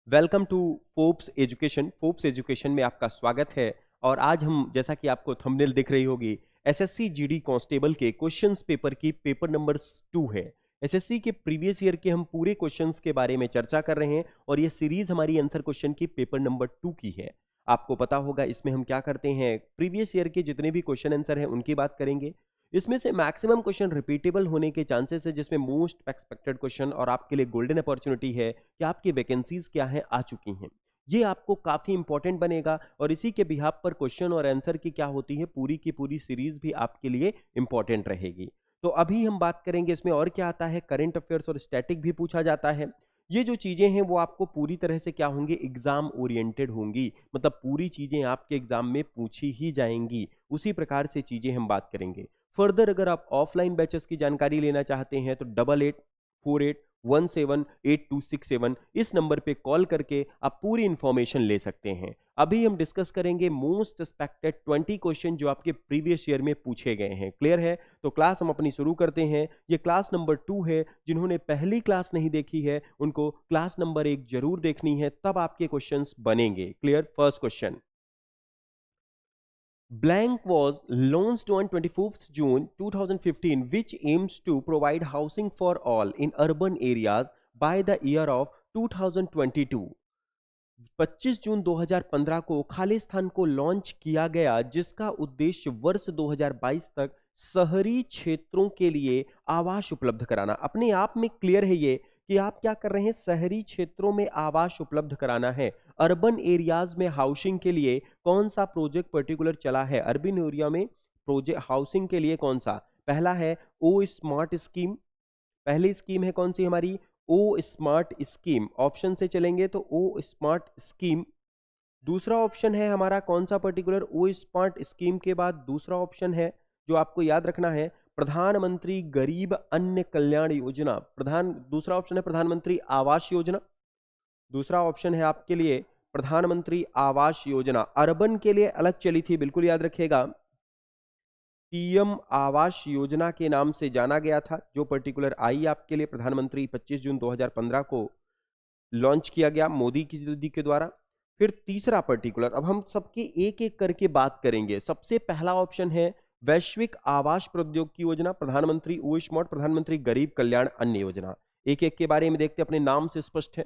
Welcome to Forbes education. Forbes education में आपका स्वागत है। और आज हम, जैसा कि आपको थंबनेल दिख रही होगी, एसएससी जीडी कांस्टेबल के क्वेश्चंस पेपर की पेपर नंबर 2 है। एसएससी के प्रीवियस ईयर के हम पूरे क्वेश्चंस के बारे में चर्चा कर रहे हैं और ये सीरीज हमारी आंसर क्वेश्चन की पेपर नंबर 2 की है। आपको पता होगा इसमें हम क्या करते हैं, प्रीवियस ईयर के जितने भी क्वेश्चन आंसर हैं उनकी बात करेंगे। इसमें से मैक्सिमम क्वेश्चन रिपीटेबल होने के चांसेस है, जिसमें मोस्ट एक्सपेक्टेड क्वेश्चन और आपके लिए गोल्डन अपॉर्चुनिटी है कि आपकी वैकेंसीज क्या है आ चुकी हैं। ये आपको काफी इंपॉर्टेंट बनेगा और इसी के बिहाफ पर क्वेश्चन और आंसर की क्या होती है, पूरी की पूरी सीरीज भी आपके लिए इंपॉर्टेंट रहेगी। तो अभी हम बात करेंगे इसमें और क्या आता है, करंट अफेयर्स और स्टैटिक भी पूछा जाता है। ये जो चीजें हैं वो आपको पूरी तरह से क्या होंगी, एग्जाम ओरिएंटेड होंगी, मतलब पूरी चीजें आपके एग्जाम में पूछी ही जाएंगी। उसी प्रकार से चीजें हम बात करेंगे। फर्दर अगर आप ऑफलाइन बैचेस की जानकारी लेना चाहते हैं तो 8848178267 इस नंबर पे कॉल करके आप पूरी इंफॉर्मेशन ले सकते हैं। अभी हम डिस्कस करेंगे मोस्ट एक्सपेक्टेड 20 क्वेश्चन जो आपके प्रीवियस ईयर में पूछे गए हैं। क्लियर है? तो क्लास हम अपनी शुरू करते हैं। ये क्लास नंबर 2 है। जिन्होंने पहली क्लास नहीं देखी है उनको क्लास नंबर 1 जरूर देखनी है, तब आपके क्वेश्चंस बनेंगे। Clear? First question, Blank was launched on 24th June 2015, which aims to provide housing for all in urban areas by the year of 2022। 25 जून 2015 को खालिस्तान को लॉन्च किया गया, जिसका उद्देश्य वर्ष 2022 तक शहरी क्षेत्रों के लिए आवास उपलब्ध कराना। अपने आप में क्लियर है ये कि आप क्या कर रहे हैं, शहरी क्षेत्रों में आवास उपलब्ध कराना है। अर्बन एरियाज में हाउसिंग के लिए कौन सा प्रोजेक्ट पर्टिकुलर चला है? अर्बन एरिया में प्रोजेक्ट हाउसिंग के लिए कौन सा? पहला है ओ स्मार्ट स्कीम। पहली स्कीम है कौन सी हमारी? ओ स्मार्ट स्कीम। ऑप्शन से चलेंगे तो ओ स्मार्ट स्कीम। दूसरा ऑप्शन है हमारा कौन सा पर्टिकुलर? ओ स्मार्ट स्कीम के बाद दूसरा ऑप्शन है जो आपको याद रखना है, प्रधानमंत्री गरीब अन्न कल्याण योजना। दूसरा ऑप्शन है प्रधानमंत्री आवास योजना। दूसरा ऑप्शन है आपके लिए प्रधानमंत्री आवास योजना। अर्बन के लिए अलग चली थी, बिल्कुल याद रखिएगा, पीएम आवास योजना के नाम से जाना गया था, जो पर्टिकुलर आई आपके लिए प्रधानमंत्री 25 जून 2015 को लॉन्च किया गया मोदी जी के द्वारा। फिर तीसरा पर्टिकुलर, अब हम सबके एक एक करके बात करेंगे। सबसे पहला ऑप्शन है वैश्विक आवास प्रौद्योगिकी योजना, प्रधानमंत्री ओ स्मार्ट, प्रधानमंत्री गरीब कल्याण अन्न योजना। एक एक के बारे में देखते, अपने नाम से स्पष्ट है।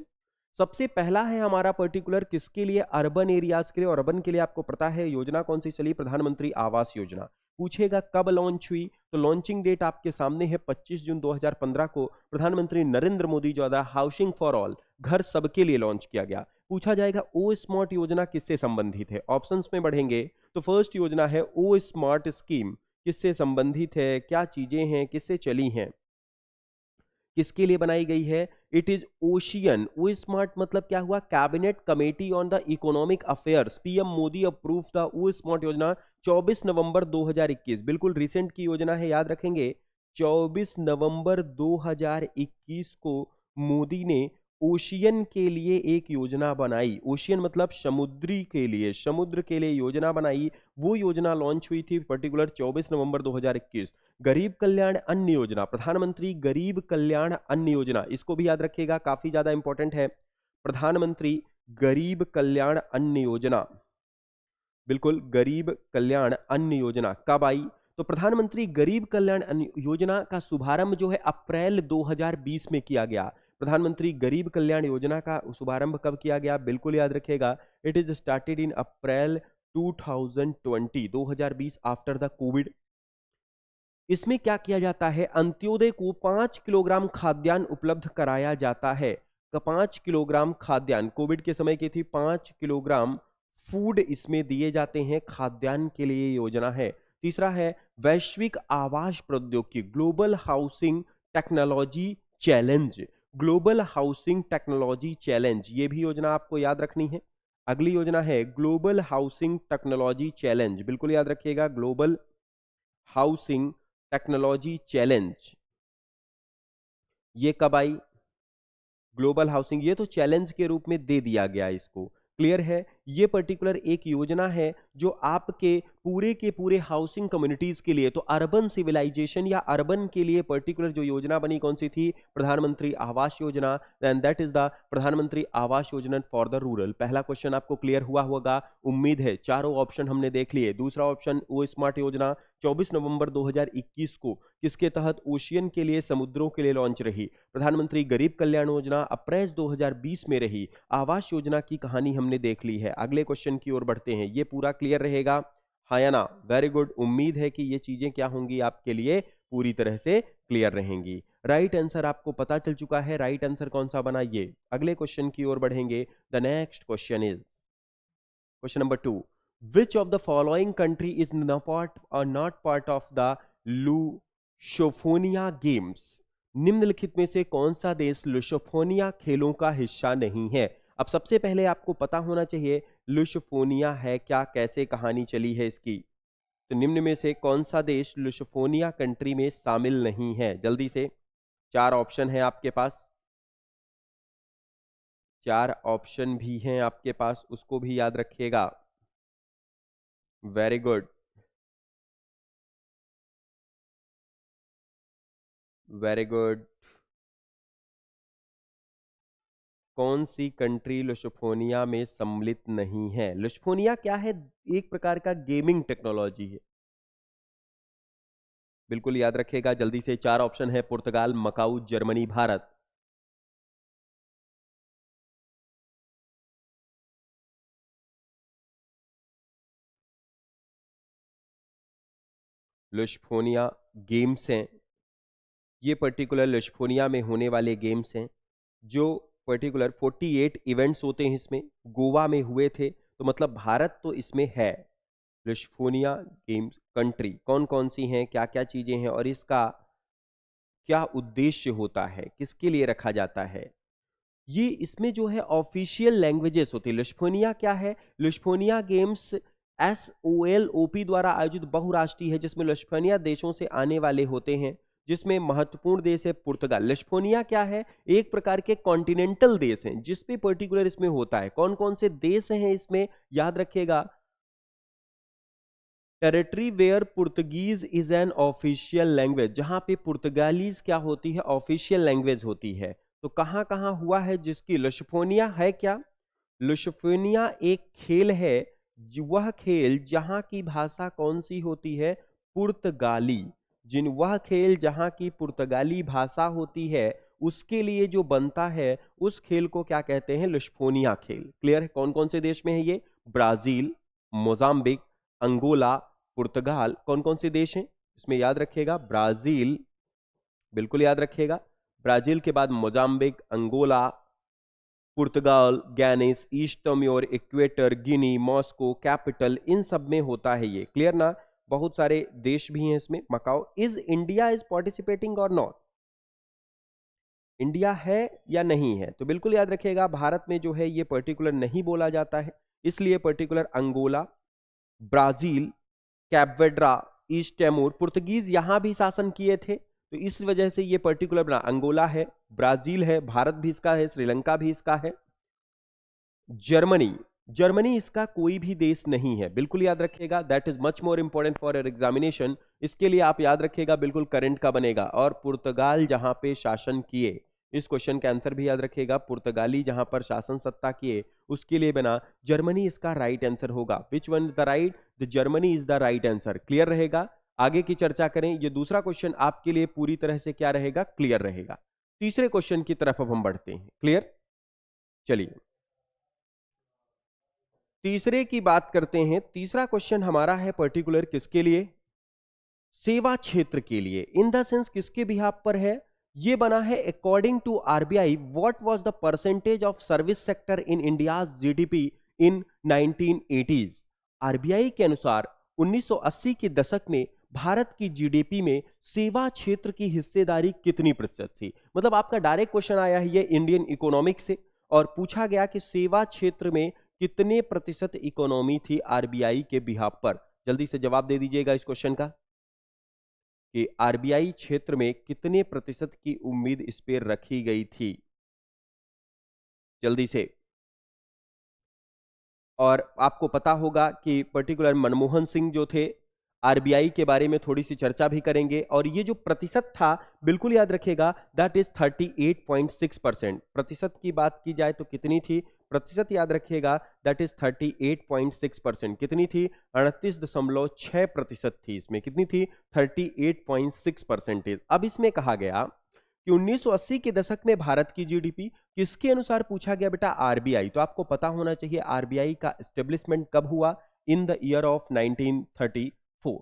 सबसे पहला है हमारा पर्टिकुलर किसके लिए? अर्बन एरियाज के लिए। और अर्बन के लिए आपको पता है योजना कौन सी चली? प्रधानमंत्री आवास योजना। पूछेगा कब लॉन्च हुई, तो लॉन्चिंग डेट आपके सामने है 25 जून 2015 को प्रधानमंत्री नरेंद्र मोदी द्वारा हाउसिंग फॉर ऑल, घर सबके लिए लॉन्च किया गया। पूछा जाएगा ओ स्मार्ट योजना किससे संबंधित है? ऑप्शंस में बढ़ेंगे तो फर्स्ट योजना है ओ स्मार्ट स्कीम। किससे संबंधित है, क्या चीजें हैं, किससे चली हैं, किसके लिए बनाई गई है? It is ocean. O smart मतलब क्या हुआ? Cabinet committee on the economic affairs, PM Modi approve the O smart योजना 24 नवंबर 2021। बिल्कुल रिसेंट की योजना है, याद रखेंगे। 24 नवंबर 2021 को मोदी ने ओशियन के लिए एक योजना बनाई। ओशियन मतलब समुद्री के लिए, समुद्र के लिए योजना बनाई। वो योजना लॉन्च हुई थी पर्टिकुलर 24 नवंबर 2021। गरीब कल्याण अन्न योजना, प्रधानमंत्री गरीब कल्याण अन्न योजना, इसको भी याद रखिएगा, काफी ज्यादा इंपॉर्टेंट है। प्रधानमंत्री गरीब कल्याण अन्न योजना, बिल्कुल गरीब कल्याण अन्न योजना कब आई? तो प्रधानमंत्री गरीब कल्याण अन्न योजना का शुभारंभ जो है अप्रैल 2020 में किया गया। प्रधानमंत्री गरीब कल्याण योजना का शुभारंभ कब किया गया? बिल्कुल याद रखिएगा, it is started in April 2020 after the Covid. इसमें क्या किया जाता है? अंत्योदय को 5 किलोग्राम खाद्यान्न उपलब्ध कराया जाता है। 5 किलोग्राम खाद्यान्न कोविड के समय की थी, 5 किलोग्राम फूड इसमें दिए जाते हैं, खाद्यान्न के लिए योजना है। तीसरा है वैश्विक आवास प्रौद्योगिकी, global housing technology challenge. Global housing technology challenge, ये भी योजना आपको याद रखनी है। अगली योजना है ग्लोबल हाउसिंग टेक्नोलॉजी चैलेंज, बिल्कुल याद रखिएगा, ग्लोबल हाउसिंग टेक्नोलॉजी चैलेंज। ये कब आई? ग्लोबल हाउसिंग, ये तो चैलेंज के रूप में दे दिया गया इसको। क्लियर है? ये पर्टिकुलर एक योजना है जो आपके पूरे के पूरे हाउसिंग कम्युनिटीज के लिए, तो अर्बन सिविलाइजेशन या अर्बन के लिए पर्टिकुलर जो योजना बनी कौन सी थी? प्रधानमंत्री Awas Yojana, and that is the प्रधानमंत्री Awas Yojana for the rural. पहला क्वेश्चन आपको क्लियर हुआ होगा, उम्मीद है। चारों ऑप्शन हमने देख लिए। दूसरा ऑप्शन वो स्मार्ट योजना 24 नवंबर 2021 को किसके तहत? ओशियन के लिए, समुद्रों के लिए लॉन्च रही। प्रधानमंत्री गरीब कल्याण योजना अप्रैल 2020 में रही। आवास योजना की कहानी हमने देख ली है। अगले क्वेश्चन की ओर बढ़ते हैं। ये पूरा क्लियर रहेगा, हाँ या ना? Very good. उम्मीद है कि ये चीजें क्या होंगी आपके लिए पूरी तरह से क्लियर रहेंगी। राइट आंसर आपको पता चल चुका है। राइट आंसर कौन सा बना? ये। अगले क्वेश्चन की ओर बढ़ेंगे। The next question is question number 2। Which of the following country is not part of the Lusofonia games? निम्नलिखित में से कौन सा देश लुसोफोनिया खेलों का हिस्सा नहीं है? अब सबसे पहले आपको पता होना चाहिए लुसोफोनिया है क्या, कैसे कहानी चली है इसकी। तो निम्न में से कौन सा देश लुसोफोनिया कंट्री में शामिल नहीं है? जल्दी से, 4 ऑप्शन है आपके पास। 4 ऑप्शन भी हैं आपके पास, उसको भी याद रखिएगा। Very good, very good. कौन सी कंट्री लुसोफोनिया में सम्मिलित नहीं है? लुसोफोनिया क्या है? एक प्रकार का गेमिंग टेक्नोलॉजी है। बिल्कुल याद रखिएगा। जल्दी से 4 ऑप्शन है, Portugal, Macau, Germany, Bharat. Lusophonia games हैं, ये पर्टिकुलर लुसोफोनिया में होने वाले गेम्स हैं जो पर्टिकुलर 48 इवेंट्स होते हैं इसमें। गोवा में हुए थे, तो मतलब भारत तो इसमें है। लुसोफोनिया गेम्स कंट्री कौन कौन सी हैं, क्या क्या चीजें हैं और इसका क्या उद्देश्य होता है, किसके लिए रखा जाता है? ये इसमें जो है ऑफिशियल लैंग्वेजेस होती है। लुसोफोनिया क्या है? लुसोफोनिया गेम्स SOLOP द्वारा आयोजित बहुराष्ट्रीय है जिसमें लुसोफोनिया देशों से आने वाले होते हैं, जिसमें महत्वपूर्ण देश है पुर्तगाल। लुसोफोनिया क्या है? एक प्रकार के कॉन्टिनेंटल देश हैं जिसपे पर्टिकुलर इसमें होता है। कौन कौन से देश हैं इसमें? याद रखिएगा, territory where Portuguese is an official language, जहां पे पुर्तगालीज क्या होती है? ऑफिशियल लैंग्वेज होती है। तो कहां कहां हुआ है जिसकी? लुसोफोनिया है क्या? लुसोफोनिया एक खेल है, वह खेल जहां की भाषा कौन सी होती है? पुर्तगाली। वह खेल जहां की पुर्तगाली भाषा होती है उसके लिए जो बनता है उस खेल को क्या कहते हैं? लुसोफोनिया खेल। क्लियर है? कौन कौन से देश में है ये? ब्राजील, मोजाम्बिक, अंगोला, पुर्तगाल। कौन कौन से देश हैं इसमें? याद रखिएगा, ब्राजील, बिल्कुल याद रखिएगा। ब्राजील के बाद मोजाम्बिक, अंगोला, पुर्तगाल, गैनिस, ईस्ट टर्म्योर, इक्वेटर, गिनी, मॉस्को, कैपिटल, इन सब में होता है ये। क्लियर ना? बहुत सारे देश भी हैं इसमें। Macau. Is India is participating और नॉट? इंडिया है या नहीं है? तो बिल्कुल याद रखिएगा, भारत में जो है ये पर्टिकुलर नहीं बोला जाता है, इसलिए particular Angola, Brazil, Cape Verde, East Timor, Portuguese यहां भी शासन किए थे, तो इस वजह से ये पर्टिकुलर बना। अंगोला है, ब्राजील है, भारत भी इसका है, श्रीलंका भी इसका है। जर्मनी, जर्मनी इसका कोई भी देश नहीं है। बिल्कुल याद रखिएगा, that is much more important for your examination. इसके लिए आप याद रखिएगा, बिल्कुल करंट का बनेगा। और पुर्तगाल जहां पे शासन किए, इस क्वेश्चन का आंसर भी याद रखिएगा, पुर्तगाली जहां पर शासन सत्ता किए उसके लिए बना। जर्मनी इसका राइट आंसर होगा। Which one the right? The Germany is the right answer. Clear रहेगा? आगे की चर्चा करें। ये दूसरा क्वेश्चन आपके लिए पूरी तरह से क्या रहेगा? क्लियर रहेगा। तीसरे क्वेश्चन की तरफ अब हम बढ़ते हैं। क्लियर? चलिए तीसरे की बात करते हैं। तीसरा क्वेश्चन हमारा है पर्टिकुलर किसके लिए? सेवा क्षेत्र के लिए। इन द सेंस किसके बिहाफ पर है? ये बना है according to RBI what was the percentage of service sector in India GDP in 1980s। RBI के अनुसार 1980 के दशक में भारत की जीडीपी में सेवा क्षेत्र की हिस्सेदारी कितनी प्रतिशत थी? मतलब आपका डायरेक्ट क्वेश्चन आया है ये इंडियन इकोनॉमिक्स से, और पूछा गया कि सेवा क्षेत्र में कितने प्रतिशत इकोनॉमी थी आरबीआई के बिहाफ पर। जल्दी से जवाब दे दीजिएगा इस क्वेश्चन का कि आरबीआई क्षेत्र में कितने प्रतिशत की उम्मीद इस पर रखी गई थी। जल्दी से। और आपको पता होगा कि पर्टिकुलर मनमोहन सिंह जो थे, आरबीआई के बारे में थोड़ी सी चर्चा भी करेंगे। और ये जो प्रतिशत था, बिल्कुल याद रखिएगा, दैट इज 38.6%। प्रतिशत की बात की जाए तो कितनी थी, प्रतिशत याद रखिएगा, दैट इज 38.6%। कितनी थी, 38.6% थी। इसमें कितनी थी, 38.6%। अब इसमें कहा गया कि 1980 के दशक में भारत की जीडीपी किसके अनुसार पूछा गया बेटा, आरबीआई। तो आपको पता होना चाहिए आरबीआई का एस्टेब्लिशमेंट कब हुआ, इन द ईयर ऑफ 1934।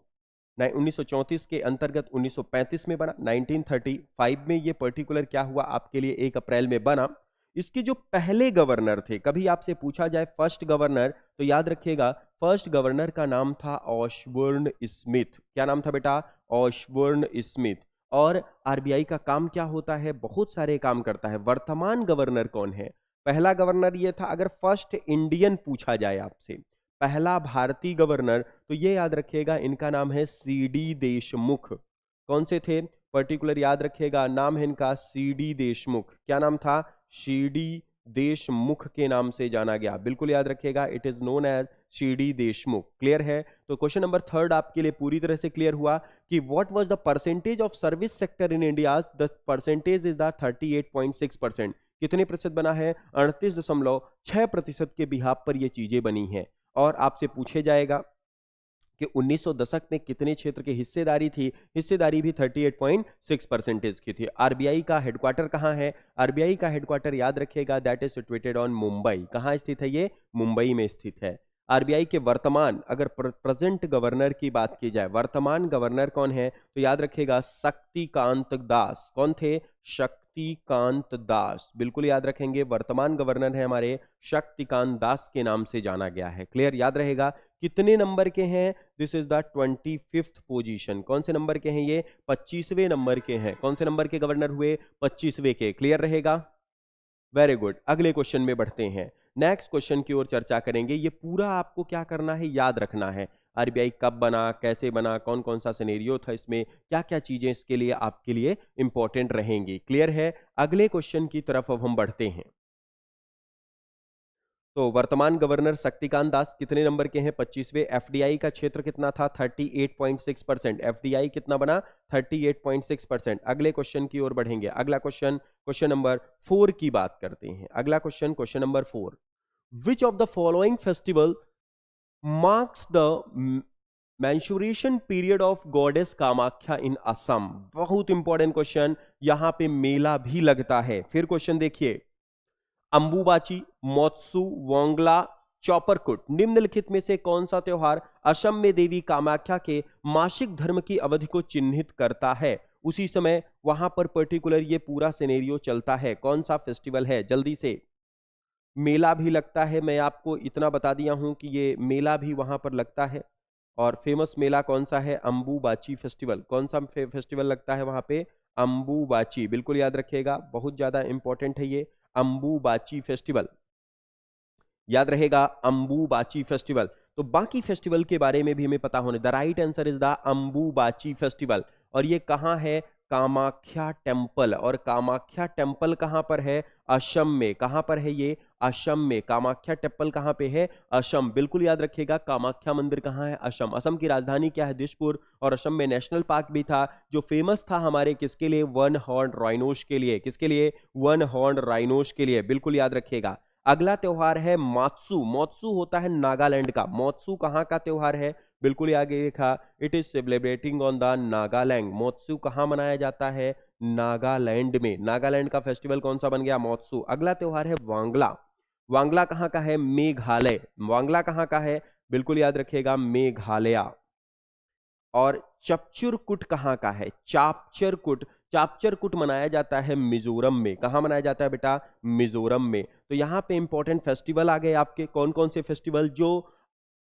1934 के अंतर्गत 1935 में बना, 1935 में ये पर्टिकुलर क्या हुआ आपके लिए, 1 अप्रैल में बना। इसके जो पहले गवर्नर थे, कभी आपसे पूछा जाए फर्स्ट गवर्नर, तो याद रखिएगा फर्स्ट गवर्नर का नाम था ऑशबर्न स्मिथ। क्या नाम था बेटा, ऑशबर्न स्मिथ। और आरबीआई का काम क्या होता है, बहुत सारे काम करता है। वर्तमान गवर्नर कौन है, पहला गवर्नर ये था। अगर फर्स्ट इंडियन पूछा जाए आपसे, पहला भारतीय गवर्नर, तो ये याद रखिएगा इनका नाम है सीडी देशमुख। कौन से थे, पर्टिकुलर याद रखिएगा, नाम है इनका सीडी देशमुख। क्या नाम था, सीडी देशमुख के नाम से जाना गया, बिल्कुल याद रखिएगा, it is known as CD Deshmukh. Clear है। तो क्वेश्चन नंबर 3 आपके लिए पूरी तरह से क्लियर हुआ कि what was the percentage of service sector in India, the percentage is the 38.6%। कितने प्रतिशत बना है, 38.6% के बिहाफ पर ये चीजें बनी हैं। और आपसे पूछे जाएगा कि 1900 दशक में कितने क्षेत्र की हिस्सेदारी थी, हिस्सेदारी भी 38.6% की थी। आरबीआई का हेडक्वार्टर कहां है, आरबीआई का हेडक्वार्टर याद रखिएगा, that is situated on Mumbai. कहां स्थित है ये, मुंबई में स्थित है। आरबीआई के वर्तमान, अगर प्रेजेंट गवर्नर की बात की जाए, वर्तमान गवर्नर कौन है, तो याद रखिएगा शक्तिकांत दास। कौन थे, शक्तिकांत दास, बिल्कुल याद रखेंगे, वर्तमान गवर्नर है हमारे शक्तिकांत दास के नाम से जाना गया है। क्लियर, याद रहेगा। कितने नंबर के हैं, this is the 25th position. कौन से नंबर के हैं ये, 25वें नंबर के हैं। कौन से नंबर के गवर्नर हुए, 25वें के। क्लियर रहेगा, वेरी गुड। अगले क्वेश्चन में बढ़ते हैं, नेक्स्ट क्वेश्चन की ओर चर्चा करेंगे। ये पूरा आपको क्या करना है, याद रखना है। आरबीआई कब बना, कैसे बना, कौन कौन सा सिनेरियो था इसमें, क्या क्या चीजें इसके लिए आपके लिए इंपॉर्टेंट रहेंगी। क्लियर है। अगले क्वेश्चन की तरफ अब हम बढ़ते हैं। तो वर्तमान गवर्नर शक्तिकांत दास कितने नंबर के हैं, 25वें। एफडीआई का क्षेत्र कितना था, 38.6%। एफडीआई कितना बना, 38.6%। अगले क्वेश्चन की ओर बढ़ेंगे। अगला क्वेश्चन, क्वेश्चन नंबर 4 की बात करते हैं। अगला question, question number 4, which of the following festival marks the mensuration period of goddess Kamakhya in Assam. बहुत इंपॉर्टेंट क्वेश्चन, यहां पे मेला भी लगता है। फिर क्वेश्चन देखिए, अंबुबाची, मोत्सु, वोंगला, चौपरकुट, निम्नलिखित में से कौन सा त्योहार असम में देवी कामाख्या के मासिक धर्म की अवधि को चिन्हित करता है। उसी समय वहां पर पर्टिकुलर ये पूरा सिनेरियो चलता है। कौन सा फेस्टिवल है, जल्दी से। मेला भी लगता है, मैं आपको इतना बता दिया हूं कि ये मेला भी वहां पर लगता है। और फेमस मेला कौन सा है, अंबुबाची फेस्टिवल। कौन सा फेस्टिवल लगता है वहां पे, अंबुबाची, बिल्कुल याद रखिएगा, बहुत ज्यादा इंपॉर्टेंट है ये अंबुबाची फेस्टिवल, याद रहेगा अंबुबाची फेस्टिवल। तो बाकी फेस्टिवल के बारे में भी हमें पता होने, the right answer is the Ambubachi festival. और ये कहां है, कामाख्या टेम्पल। और कामाख्या टेम्पल कहां पर है, असम में। कहां पर है ये, असम में। कामाख्या टेम्पल कहां पे है, असम, बिल्कुल याद रखिएगा। कामाख्या मंदिर कहां है, असम। असम की राजधानी क्या है, दिसपुर। और असम में नेशनल पार्क भी था, जो फेमस था हमारे किसके लिए, वन हॉर्न राइनोस के लिए। किसके लिए, वन हॉर्न राइनोस के लिए, बिल्कुल याद रखिएगा। अगला त्योहार है मात्सु। मोत्सु होता है नागालैंड का। मोत्सु कहां का त्योहार है, बिल्कुल आगे देखा, it is celebrating on the Nagaland. Moatsu कहां मनाया जाता है, नागालैंड में। नागालैंड का फेस्टिवल कौन सा बन गया, मोत्सु। अगला त्योहार है वांगला। वांगला कहां का है, मेघालय। वांगला कहां का है, बिल्कुल याद रखिएगा, मेघालय। और चपचुरकुट कहां का है, चापचरकुट। चापचरकुट मनाया जाता है मिजोरम में। कहां मनाया जाता है बेटा, मिजोरम में। तो यहां पे इंपॉर्टेंट फेस्टिवल आ गए आपके, कौन कौन से फेस्टिवल, जो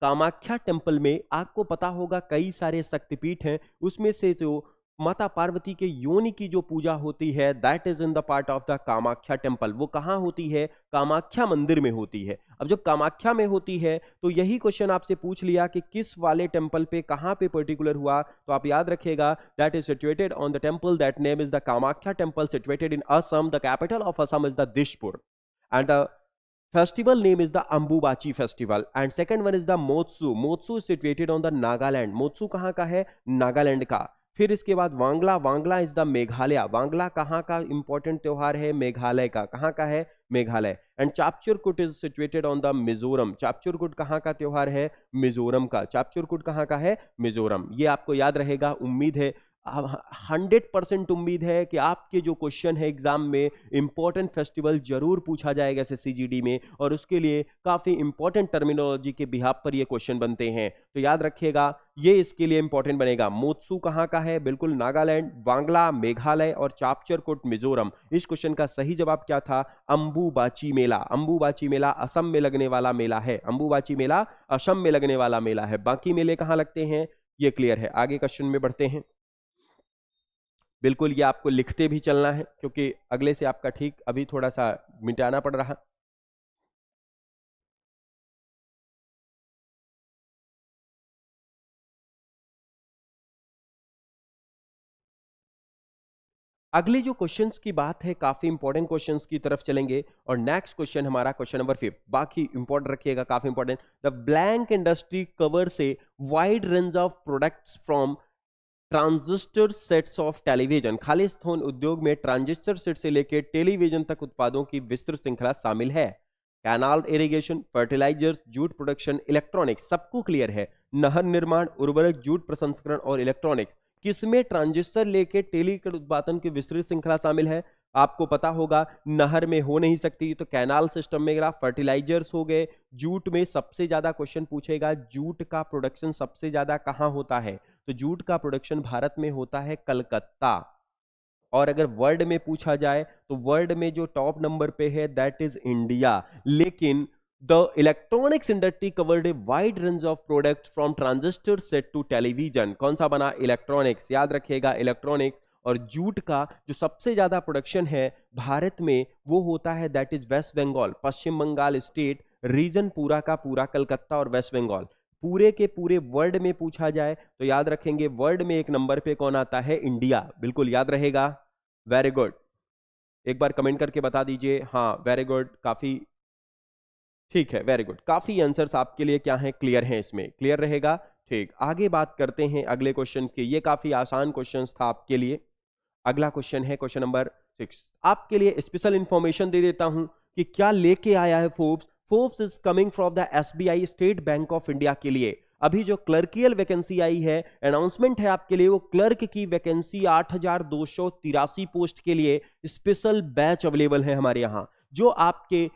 कामाख्या टेम्पल में आपको पता होगा कई सारे शक्तिपीठ हैं, उसमें से जो माता पार्वती के योनि की जो पूजा होती है, that is in the part of the Kamakhya temple. वो कहां होती है, कामाख्या मंदिर में होती है। अब जब कामाख्या में होती है तो यही क्वेश्चन आपसे पूछ लिया कि किस वाले टेम्पल पे, कहां पे पर्टिकुलर हुआ, तो आप याद रखिएगा, that is situated on the temple that name is the Kamakhya temple, situated in Assam. The capital of Assam is the Dispur. And Festival name is the Ambubachi festival and second one is the Motsu. Motsu is situated on the Nagaland. Motsu कहाँ का है? नागालैंड का. फिर इसके बाद Wangala. Wangala is the Meghalaya. Wangala कहाँ का important त्योहार है? मेघालय का. कहाँ का है? Meghalaya. And Chapchar Kut is situated on the Mizoram. Chapchar Kut कहाँ का त्योहार है? मिजोरम का. चापचुरकुट कहाँ का है? मिजोरम. ये आपको याद रहेगा. उम्मीद है 100% उम्मीद है कि आपके जो क्वेश्चन है एग्जाम में इंपॉर्टेंट फेस्टिवल जरूर पूछा जाएगा एसएससी में, और उसके लिए काफी इंपॉर्टेंट टर्मिनोलॉजी के बिहाफ पर ये क्वेश्चन बनते हैं. तो याद रखिएगा ये इसके लिए इंपॉर्टेंट बनेगा. मोत्सू कहाँ का है? बिल्कुल नागालैंड. वांगला मेघालय और चापचरकोट मिजोरम. इस क्वेश्चन का सही जवाब क्या था? अंबुबाची मेला. अंबुबाची मेला असम में लगने वाला मेला है. अंबुबाची मेला असम में लगने वाला मेला है. बाकी मेले कहाँ लगते हैं ये क्लियर है. आगे क्वेश्चन में बढ़ते हैं. बिल्कुल ये आपको लिखते भी चलना है क्योंकि अगले से आपका ठीक अभी थोड़ा सा मिटाना पड़ रहा. अगले जो क्वेश्चंस की बात है काफी इंपॉर्टेंट क्वेश्चंस की तरफ चलेंगे और नेक्स्ट क्वेश्चन हमारा क्वेश्चन नंबर 5. बाकी इंपॉर्टेंट रखिएगा, काफी important. The blank industry covers wide range of products from transistor sets of television. खालिस्तान उद्योग में ट्रांजिस्टर सेट से लेकर टेलीविजन तक उत्पादों की विस्तृत श्रृंखला शामिल है. Canal irrigation, fertilisers, jute production, electronics. सबको क्लियर है. नहर निर्माण, उर्वरक, जूट प्रसंस्करण और इलेक्ट्रॉनिक्स. किसमें ट्रांजिस्टर लेके टेली उत्पादन की विस्तृत श्रृंखला शामिल है? आपको पता होगा नहर में हो नहीं सकती तो कैनाल सिस्टम में. फर्टिलाइजर्स हो गए. जूट में सबसे ज्यादा क्वेश्चन पूछेगा जूट का प्रोडक्शन सबसे ज्यादा कहां होता है? तो जूट का प्रोडक्शन भारत में होता है कलकत्ता. और अगर वर्ल्ड में पूछा जाए तो वर्ल्ड में जो टॉप नंबर पे है दैट इज इंडिया. लेकिन the electronics industry covered a wide range of products from transistor set to television. कौन सा बना? इलेक्ट्रॉनिक्स. याद रखिएगा इलेक्ट्रॉनिक्स. और जूट का जो सबसे ज्यादा प्रोडक्शन है भारत में वो होता है दैट इज वेस्ट बंगाल. पश्चिम बंगाल स्टेट रीजन पूरा का पूरा कलकत्ता और वेस्ट बंगाल. पूरे के पूरे वर्ल्ड में पूछा जाए तो याद रखेंगे वर्ल्ड में एक नंबर पे कौन आता है? इंडिया. बिल्कुल याद रहेगा. Very good. एक बार कमेंट करके बता दीजिए. हाँ वेरी गुड, काफी ठीक है. Very good. काफी आंसर्स आपके लिए क्या हैं? क्लियर हैं. इसमें क्लियर रहेगा. ठीक, आगे बात करते हैं अगले क्वेश्चन की. ये काफी आसान क्वेश्चन था आपके लिए. अगला क्वेश्चन है क्वेश्चन नंबर 6. आपके लिए स्पेशल इंफॉर्मेशन दे देता हूं कि क्या लेके आया है Forbes. Forbes is coming from the SBI state bank of India के लिए. अभी जो क्लर्कियल वैकेंसी आई है अनाउंसमेंट है आपके लिए, वो क्लर्क की वैकेंसी 8,283 पोस्ट के लिए स्पेशल बैच अवेलेबल है हमारे यहां. जो आपके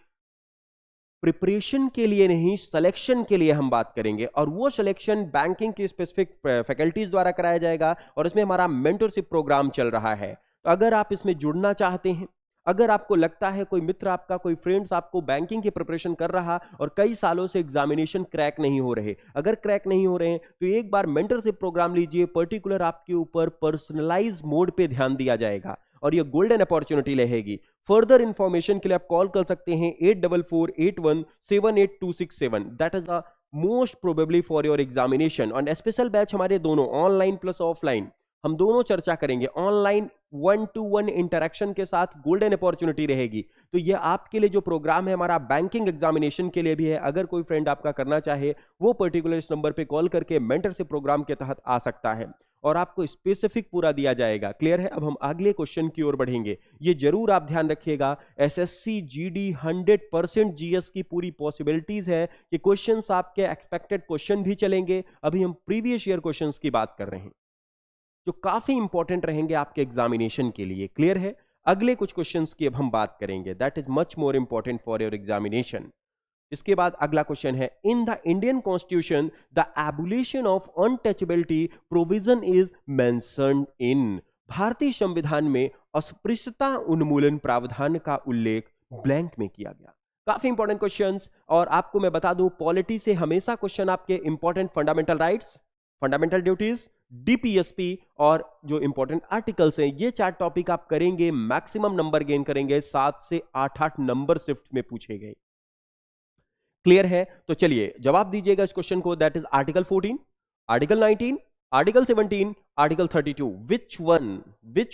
प्रिपरेशन के लिए नहीं, सिलेक्शन के लिए हम बात करेंगे. और वो सिलेक्शन बैंकिंग की स्पेसिफिक फैकल्टीज द्वारा कराया जाएगा और इसमें हमारा मेंटरशिप प्रोग्राम चल रहा है. तो अगर आप इसमें जुड़ना चाहते हैं, अगर आपको लगता है कोई मित्र आपका, कोई फ्रेंड्स आपको बैंकिंग की प्रिपरेशन कर रहा और कई सालों से एग्जामिनेशन क्रैक नहीं हो रहे, अगर क्रैक नहीं हो रहे हैं तो एक बार मेंटरशिप प्रोग्राम लीजिए. पर्टिकुलर आपके ऊपर पर्सनलाइज मोड पे ध्यान दिया जाएगा और ये गोल्डन अपॉर्चुनिटी रहेगी. फर्दर इंफॉर्मेशन के लिए आप कॉल कर सकते हैं 8441178267. That is the most probably for your examination. और स्पेशल बैच हमारे दोनों ऑनलाइन प्लस ऑफलाइन हम दोनों चर्चा करेंगे. ऑनलाइन 1-to-1 इंटरेक्शन के साथ गोल्डन अपॉर्चुनिटी रहेगी. तो ये आपके लिए जो प्रोग्राम है हमारा बैंकिंग एग्जामिनेशन के लिए भी है. अगर कोई फ्रेंड आपका करना चाहे वो पर्टिकुलर इस नंबर पे कॉल करके मेंटरशिप प्रोग्राम के तहत आ सकता है और आपको स्पेसिफिक पूरा दिया जाएगा. क्लियर है. अब हम अगले क्वेश्चन की ओर बढ़ेंगे. ये जरूर आप ध्यान रखिएगा एसएससी जीडी 100% जीएस की पूरी पॉसिबिलिटीज है कि क्वेश्चंस आपके एक्सपेक्टेड क्वेश्चन भी चलेंगे. अभी हम प्रीवियस ईयर क्वेश्चंस की बात कर रहे हैं जो काफी इंपॉर्टेंट रहेंगे आपके एग्जामिनेशन के लिए. क्लियर है. अगले कुछ क्वेश्चंस की अब हम बात करेंगे that is much more important for your examination. इसके बाद अगला क्वेश्चन है in the Indian constitution the abolition of untouchability provision is mentioned in. भारतीय संविधान में अस्पृश्यता उन्मूलन प्रावधान का उल्लेख ब्लैंक में किया गया. काफी इंपॉर्टेंट क्वेश्चंस. और आपको मैं बता दूं पॉलिटी से हमेशा क्वेश्चन आपके important fundamental rights, fundamental duties, DPSP और जो इंपॉर्टेंट आर्टिकल्स हैं, ये 4 टॉपिक आप करेंगे, मैक्सिमम नंबर गेन करेंगे. 7 से 8 नंबर शिफ्ट में पूछे गए. क्लियर है. तो चलिए जवाब दीजिएगा इस क्वेश्चन को. That is article 14, article 19, article 17 article 32। Which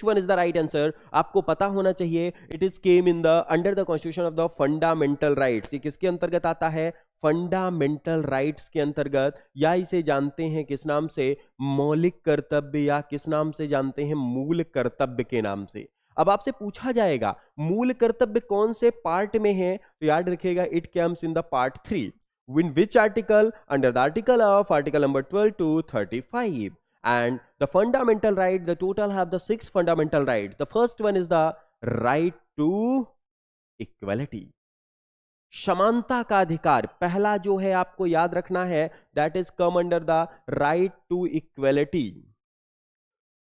one is the right answer? आपको पता होना चाहिए। It is came in the under the Constitution of the fundamental rights. ये किसके अंतर्गत आता है? फंडामेंटल राइट्स के अंतर्गत, या इसे जानते हैं किस नाम से? मौलिक कर्तव्य, या किस नाम से जानते हैं? मूल कर्तव्य के नाम से। अब आपसे पूछा जाएगा मूल कर्तव्य कौन से पार्ट में है, तो याद रखिएगा it comes in the part 3। In which article? Under the article of article number 12 to 35. And the fundamental right, the total have the 6 fundamental rights. The first one is the right to equality. समानता का अधिकार पहला जो है आपको याद रखना है, that is come under the right to equality,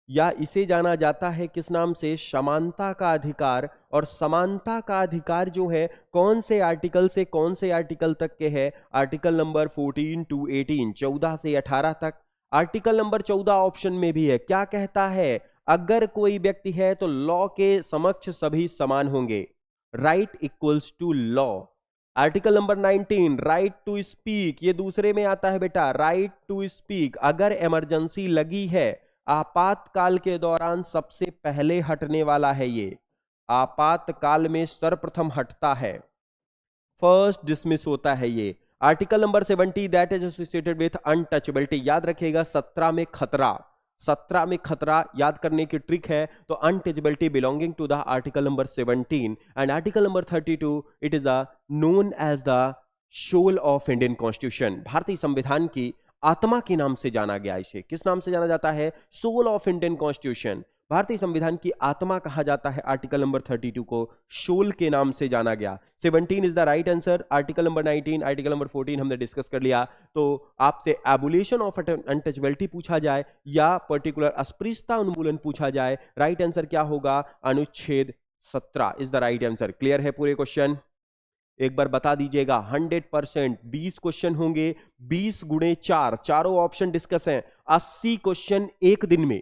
या इसे जाना जाता है किस नाम से? समानता का अधिकार। और समानता का अधिकार जो है कौन से आर्टिकल से कौन से आर्टिकल तक के है? आर्टिकल नंबर 14 टू 18, 14 से 18 तक। आर्टिकल नंबर 14 ऑप्शन में भी है, क्या कहता है? अगर कोई व्यक्ति है तो लॉ के समक्ष सभी समान होंगे, right equals to law. Article number 19 right to speak, ये दूसरे में आता है बेटा, राइट टू स्पीक। अगर इमरजेंसी लगी है, आपातकाल के दौरान सबसे पहले हटने वाला है, ये आपातकाल में सर्वप्रथम हटता है, फर्स्ट डिसमिस होता है ये। Article number 70 that is associated with untouchability. याद रखिएगा 17 में खतरा, 17 में खतरा याद करने की ट्रिक है, तो untouchability belonging to the article number 17। And article number 32 it is a known as the soul of Indian constitution. भारतीय संविधान की आत्मा के नाम से जाना गया। इसे किस नाम से जाना जाता है? सोल ऑफ इंडियन कॉन्स्टिट्यूशन, भारतीय संविधान की आत्मा कहा जाता है आर्टिकल नंबर 32 को, सोल के नाम से जाना गया। 17 is the right answer. Article number 19, article number 14 हमने डिस्कस कर लिया। तो आपसे एबोलिशन ऑफ अनटचेबिलिटी पूछा जाए या पर्टिकुलर अस्पृश्यता उन्मूलन पूछा जाए, राइट आंसर क्या होगा? अनुच्छेद 17 is the right answer. Clear है पूरे क्वेश्चन? एक बार बता दीजिएगा 100%। 20 क्वेश्चन होंगे, 20 गुणे 4, चारों ऑप्शन डिस्कस हैं, 80 क्वेश्चन एक दिन में।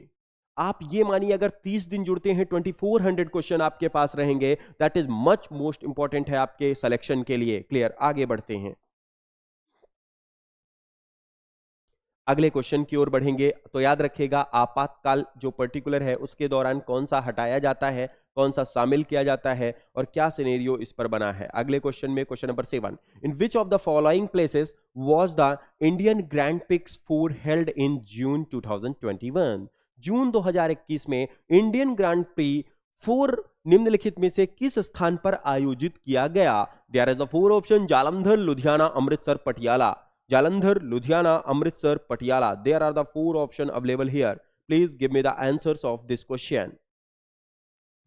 आप ये मानिए अगर 30 दिन जुड़ते हैं 2400 क्वेश्चन आपके पास रहेंगे। That is much most important है आपके सिलेक्शन के लिए। क्लियर? आगे बढ़ते हैं, अगले क्वेश्चन की ओर बढ़ेंगे। तो याद रखिएगा आपातकाल जो पर्टिकुलर है उसके दौरान कौन सा हटाया जाता है, कौन सा शामिल किया जाता है, और क्या सिनेरियो इस पर बना है। अगले क्वेश्चन में question number 7, in which of the following places was the Indian Grand Prix 4 held in June 2021? June 2021 में इंडियन ग्रैंड प्री 4 निम्नलिखित में से किस स्थान पर आयोजित किया गया? There is the 4 option, Jalandhar, Ludhiana, Amritsar, Patiala. Jalandhar, Ludhiana, Amritsar, Patiala. There are the 4 option available here. Please give me the answers of this question,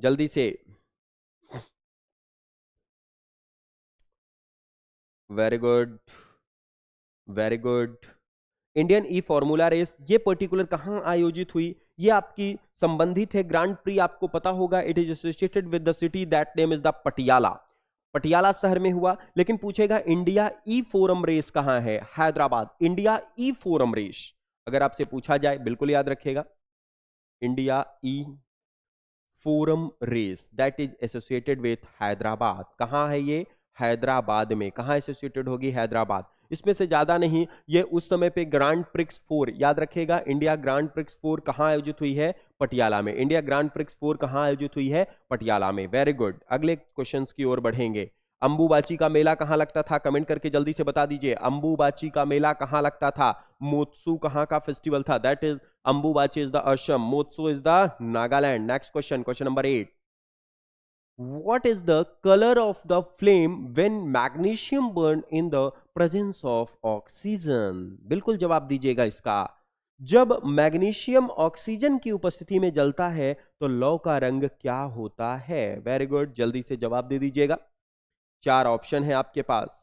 जल्दी से। Very good, very good. Indian E formula race ये पर्टिकुलर कहां आयोजित हुई? ये आपकी संबंधित है ग्रांड प्री, आपको पता होगा। It is associated with the city that name is the Patiala. Patiala शहर में हुआ। लेकिन पूछेगा इंडिया ई फोरम रेस कहां है? Hyderabad. India E forum race अगर आपसे पूछा जाए, बिल्कुल याद रखेगा, India E forum race that is associated with Hyderabad. कहां है ये? हैदराबाद में। कहां एसोसिएटेड होगी? हैदराबाद। इसमें से ज्यादा नहीं, ये उस समय पे ग्रांड प्रिक्स 4 याद रखेगा। इंडिया ग्रांड प्रिक्स 4 कहां आयोजित हुई है? पटियाला में। इंडिया ग्रांड प्रिक्स 4 कहां आयोजित हुई है? पटियाला में। Very good. अगले क्वेश्चंस की ओर बढ़ेंगे। अंबुबाची का मेला कहां लगता था? कमेंट करके जल्दी से बता दीजिए। अंबुबाची का मेला कहां लगता था? मोत्सु कहां का फेस्टिवल था? That is Ambubachi is the Assam, Moatsu is the Nagaland. Next question, question number 8, what is the color of the flame when magnesium burn in the presence of oxygen? बिल्कुल जवाब दीजिएगा इसका। जब मैग्नीशियम ऑक्सीजन की उपस्थिति में जलता है तो लौ का रंग क्या होता है? वेरी गुड, जल्दी से जवाब दे दीजिएगा। 4 ऑप्शन है आपके पास।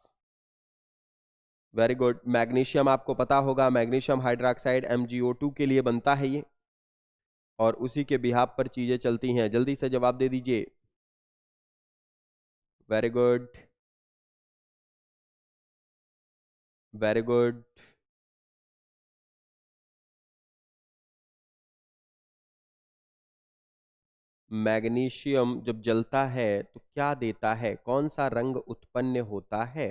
Very good. मैग्नीशियम आपको पता होगा, मैग्नीशियम हाइड्रोक्साइड MgO2 के लिए बनता है ये, और उसी के बिहाफ पर चीजें चलती हैं। जल्दी से जवाब दे दीजिए। Very good, very good. Magnesium जब जलता है तो क्या देता है? कौन सा रंग उत्पन्न होता है?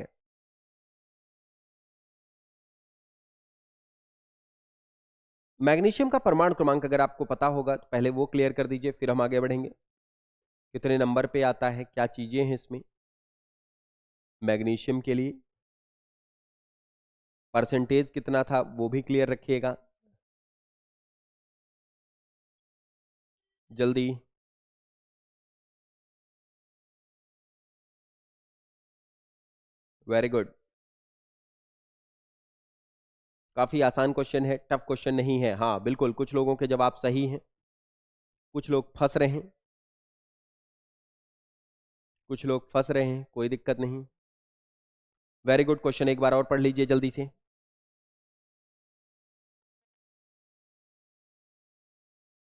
मैग्नीशियम का परमाणु क्रमांक अगर आपको पता होगा तो पहले वो क्लियर कर दीजिए, फिर हम आगे बढ़ेंगे। कितने नंबर पे आता है, क्या चीजें हैं इसमें मैग्नीशियम के लिए, परसेंटेज कितना था वो भी क्लियर रखिएगा जल्दी। वेरी गुड, काफी आसान क्वेश्चन है, टफ क्वेश्चन नहीं है। हाँ बिल्कुल, कुछ लोगों के जवाब सही हैं, कुछ लोग फंस रहे हैं, कुछ लोग फंस रहे हैं, कोई दिक्कत नहीं। वेरी गुड क्वेश्चन, एक बार और पढ़ लीजिए जल्दी से।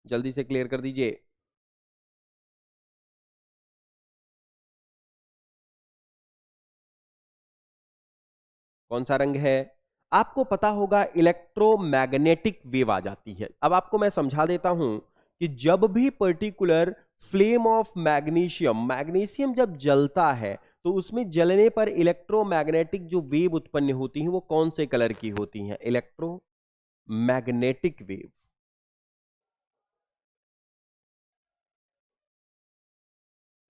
जल्दी से क्लियर कर दीजिए। कौन सा रंग है? आपको पता होगा इलेक्ट्रोमैग्नेटिक वेव आ जाती है। अब आपको मैं समझा देता हूं कि जब भी particular flame of magnesium, magnesium जब जलता है तो उसमें जलने पर इलेक्ट्रोमैग्नेटिक जो वेव उत्पन्न होती है वो कौन से कलर की होती हैं? Electromagnetic wave.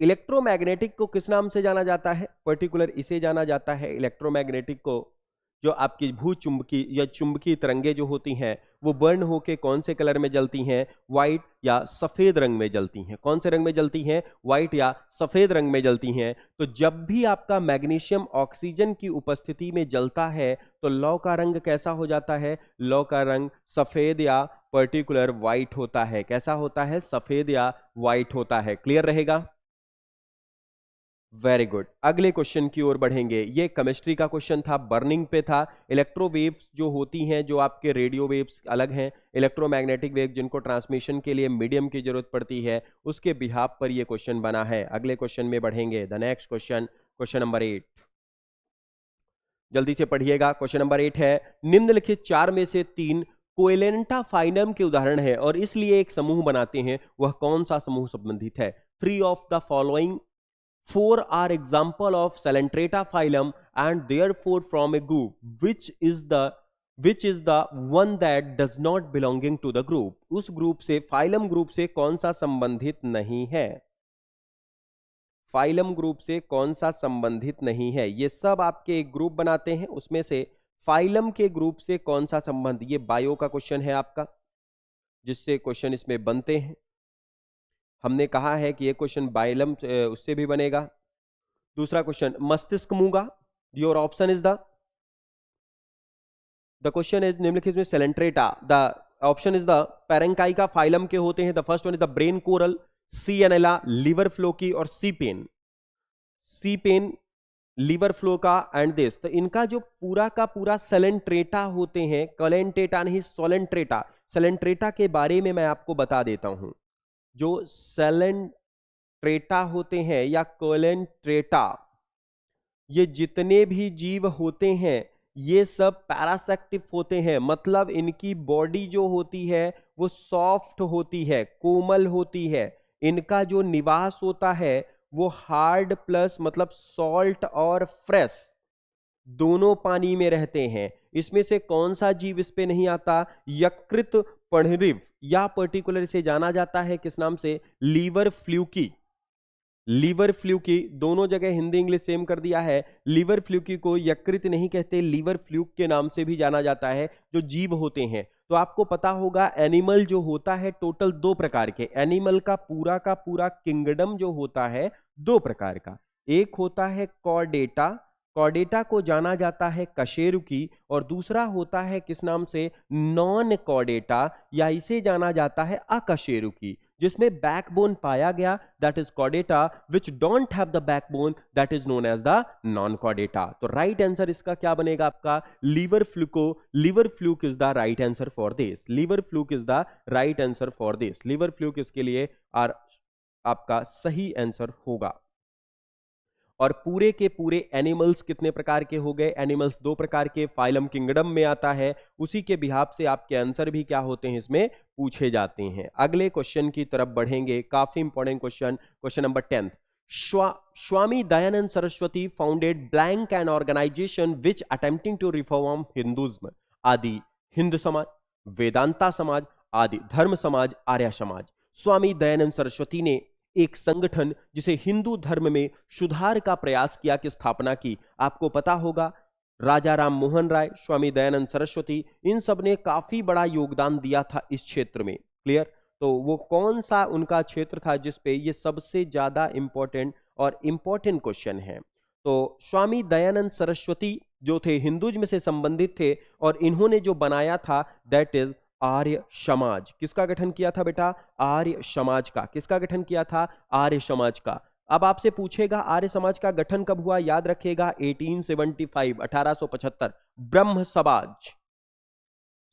इलेक्ट्रोमैग्नेटिक को किस नाम से जाना जाता है? पर्टिकुलर इसे जाना जाता है इलेक्ट्रोमैग्नेटिक को, जो आपकी भूचुंबकी या चुंबकीय तरंगे जो होती हैं वो बर्न होके कौन से कलर में जलती हैं? व्हाइट या सफेद रंग में जलती हैं। कौन से रंग में जलती हैं? व्हाइट या सफेद रंग में जलती हैं। तो जब भी आपका मैग्नीशियम ऑक्सीजन की उपस्थिति में जलता है तो लौ का रंग कैसा हो जाता है? लौ का रंग सफेद या पर्टिकुलर व्हाइट होता है। कैसा होता है? सफेद या व्हाइट होता है। क्लियर रहेगा? वेरी गुड, अगले क्वेश्चन की ओर बढ़ेंगे। ये केमिस्ट्री का क्वेश्चन था, बर्निंग पे था। इलेक्ट्रोवेव्स जो होती हैं, जो आपके रेडियो वेव्स अलग हैं, इलेक्ट्रोमैग्नेटिक वेव जिनको ट्रांसमिशन के लिए मीडियम की जरूरत पड़ती है, उसके बिहाफ पर ये क्वेश्चन बना है। अगले क्वेश्चन में बढ़ेंगे। The next question, question number 8, जल्दी से पढ़िएगा। क्वेश्चन नंबर 8 है, निम्नलिखित चार में से तीन कोएलेंटा फाइनम के उदाहरण है और इसलिए एक समूह बनाते हैं, वह कौन सा समूह संबंधित है? Three of the following four are example of Salentrata phylum and therefore from a group which is the one that does not belonging to the group। उस ग्रुप से, फाइलम ग्रुप से कौन सा संबंधित नहीं है? फाइलम ग्रुप से कौन सा संबंधित नहीं है? ये सब आपके एक ग्रुप बनाते हैं, उसमें से फाइलम के ग्रुप से कौन सा संबंध? ये बायो का क्वेश्चन है आपका, जिससे क्वेश्चन इसमें बनते हैं। हमने कहा है कि ये क्वेश्चन बाइलम उससे भी बनेगा। दूसरा क्वेश्चन, मस्तिष्क मूंगा। Your option is the question is निम्नलिखित में Coelenterata, the option is the पैरेंकाइका फाइलम के होते हैं। The first one is the brain coral, sea anemone, liver fluke और sea pen. Sea pen, liver fluke का एंड दिस, तो इनका जो पूरा का पूरा सेलेंट्रेटा होते हैं, कलेंटेटा नहीं सोलेंट्रेटा। सेलेंट्रेटा के बारे में मैं आपको बता देता हूं। जो सेलेंट्रेटा होते हैं या कोलेंट्रेटा, ये जितने भी जीव होते हैं ये सब पैरासेक्टिव होते हैं। मतलब इनकी बॉडी जो होती है वो सॉफ्ट होती है, कोमल होती है। इनका जो निवास होता है वो हार्ड प्लस मतलब सॉल्ट और फ्रेश दोनों पानी में रहते हैं। इसमें से कौन सा जीव इस पे नहीं आता? यकृत पर्णिव, या पर्टिकुलर इसे जाना जाता है किस नाम से? लीवर फ्लूकी। लीवर फ्लूकी, दोनों जगह हिंदी इंग्लिश सेम कर दिया है। लीवर फ्लूकी को यकृत नहीं कहते, लीवर फ्लूक के नाम से भी जाना जाता है, जो जीव होते हैं। तो आपको पता होगा एनिमल जो होता है टोटल दो प्रकार के, एनिमल का पूरा किंगडम जो होता है दो प्रकार का। एक होता है कॉर्डेटा, कॉर्डेटा को जाना जाता है कशेरुकी, और दूसरा होता है किस नाम से? नॉन कॉर्डेटा, या इसे जाना जाता है अकशेरुकी, जिसमें बैकबोन पाया गया, that is Chordata, which don't have the backbone, that is known as the non Chordata. तो राइट आंसर इसका क्या बनेगा आपका? Liver fluke, liver fluke is the right answer for this. Liver fluke is the right answer for this. Liver fluke इसके लिए आपका सही answer होगा। और पूरे के पूरे एनिमल्स कितने प्रकार के हो गए? एनिमल्स दो प्रकार के, फाइलम किंगडम में आता है। उसी के बिहाफ से आपके आंसर भी क्या होते हैं इसमें पूछे जाते हैं। अगले क्वेश्चन की तरफ बढ़ेंगे, काफी important question, question number 10। Swami Dayanand Saraswati founded blank an organisation which attempting to reform Hinduism. Adi Hindu समाज, वेदांता समाज, आदि धर्म समाज, आर्य समाज। स्वामी दयानंद सरस्वती ने एक संगठन जिसे हिंदू धर्म में सुधार का प्रयास किया की स्थापना की। आपको पता होगा राजा राम मोहन राय, स्वामी दयानंद सरस्वती, इन सब ने काफी बड़ा योगदान दिया था इस क्षेत्र में। क्लियर? तो वो कौन सा उनका क्षेत्र था जिसपे ये सबसे ज्यादा इंपॉर्टेंट और इंपॉर्टेंट क्वेश्चन है। तो स्वामी दयानंद सरस्वती जो थे हिंदुइज्म से संबंधित थे और इन्होंने जो बनाया था दैट इज आर्य समाज। किसका गठन किया था बेटा? आर्य समाज का। किसका गठन किया था? आर्य समाज का। अब आपसे पूछेगा आर्य समाज का गठन कब हुआ? याद रखिएगा 1875, 1875। ब्रह्म समाज,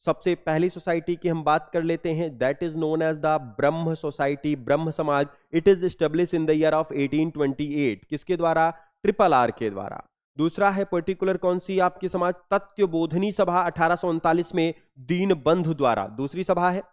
सबसे पहली सोसाइटी की हम बात कर लेते हैं, that is known as the Brahmo society, Brahmo Samaj. It is establish in the year of 1828। किसके द्वारा? ट्रिपल आर के द्वारा। दूसरा है पर्टिकुलर कौन सी आपकी समाज? तत्वबोधनी सभा 1839 में दीनबंधु द्वारा। दूसरी सभा है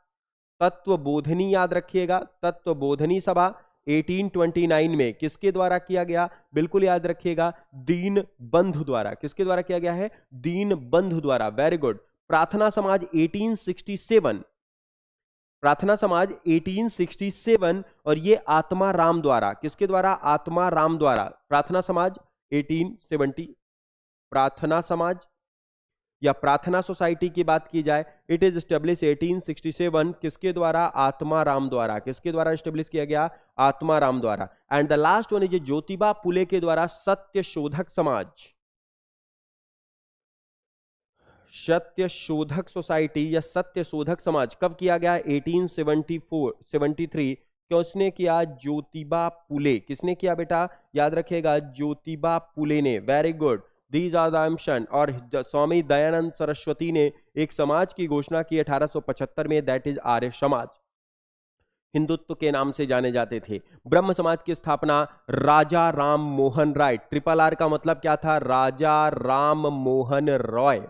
तत्वबोधनी, याद रखिएगा तत्वबोधनी सभा 1829 में किसके द्वारा किया गया? बिल्कुल याद रखिएगा दीनबंधु द्वारा। किसके द्वारा किया गया है? दीनबंधु द्वारा। Very good. प्रार्थना समाज 1867, प्रार्थना समाज 1867 और ये आत्मा राम द्वारा। किसके द्वारा? आत्मा राम द्वारा। प्रार्थना समाज 1870। प्रार्थना समाज या प्रार्थना सोसाइटी की बात की जाए, इट इज स्टेब्लिश 1867। किसके द्वारा? आत्मा राम द्वारा। किसके द्वारा स्टेब्लिश किया गया? आत्मा राम द्वारा। And the last one is Jyotiba Phule के द्वारा सत्य शोधक समाज, सत्य शोधक सोसाइटी या सत्य शोधक समाज कब किया गया? 1874 73। किसने किया? ज्योतिबा फुले। किसने किया बेटा? याद रखिएगा ज्योतिबा फुले ने। Very good. These are the option. और स्वामी दयानंद सरस्वती ने एक समाज की घोषणा की 1875 में, दैट इज आर्य समाज, हिंदुत्व के नाम से जाने जाते थे। ब्रह्म समाज की स्थापना राजा राम मोहन राय। ट्रिपल आर का मतलब क्या था? राजा राम मोहन रॉय।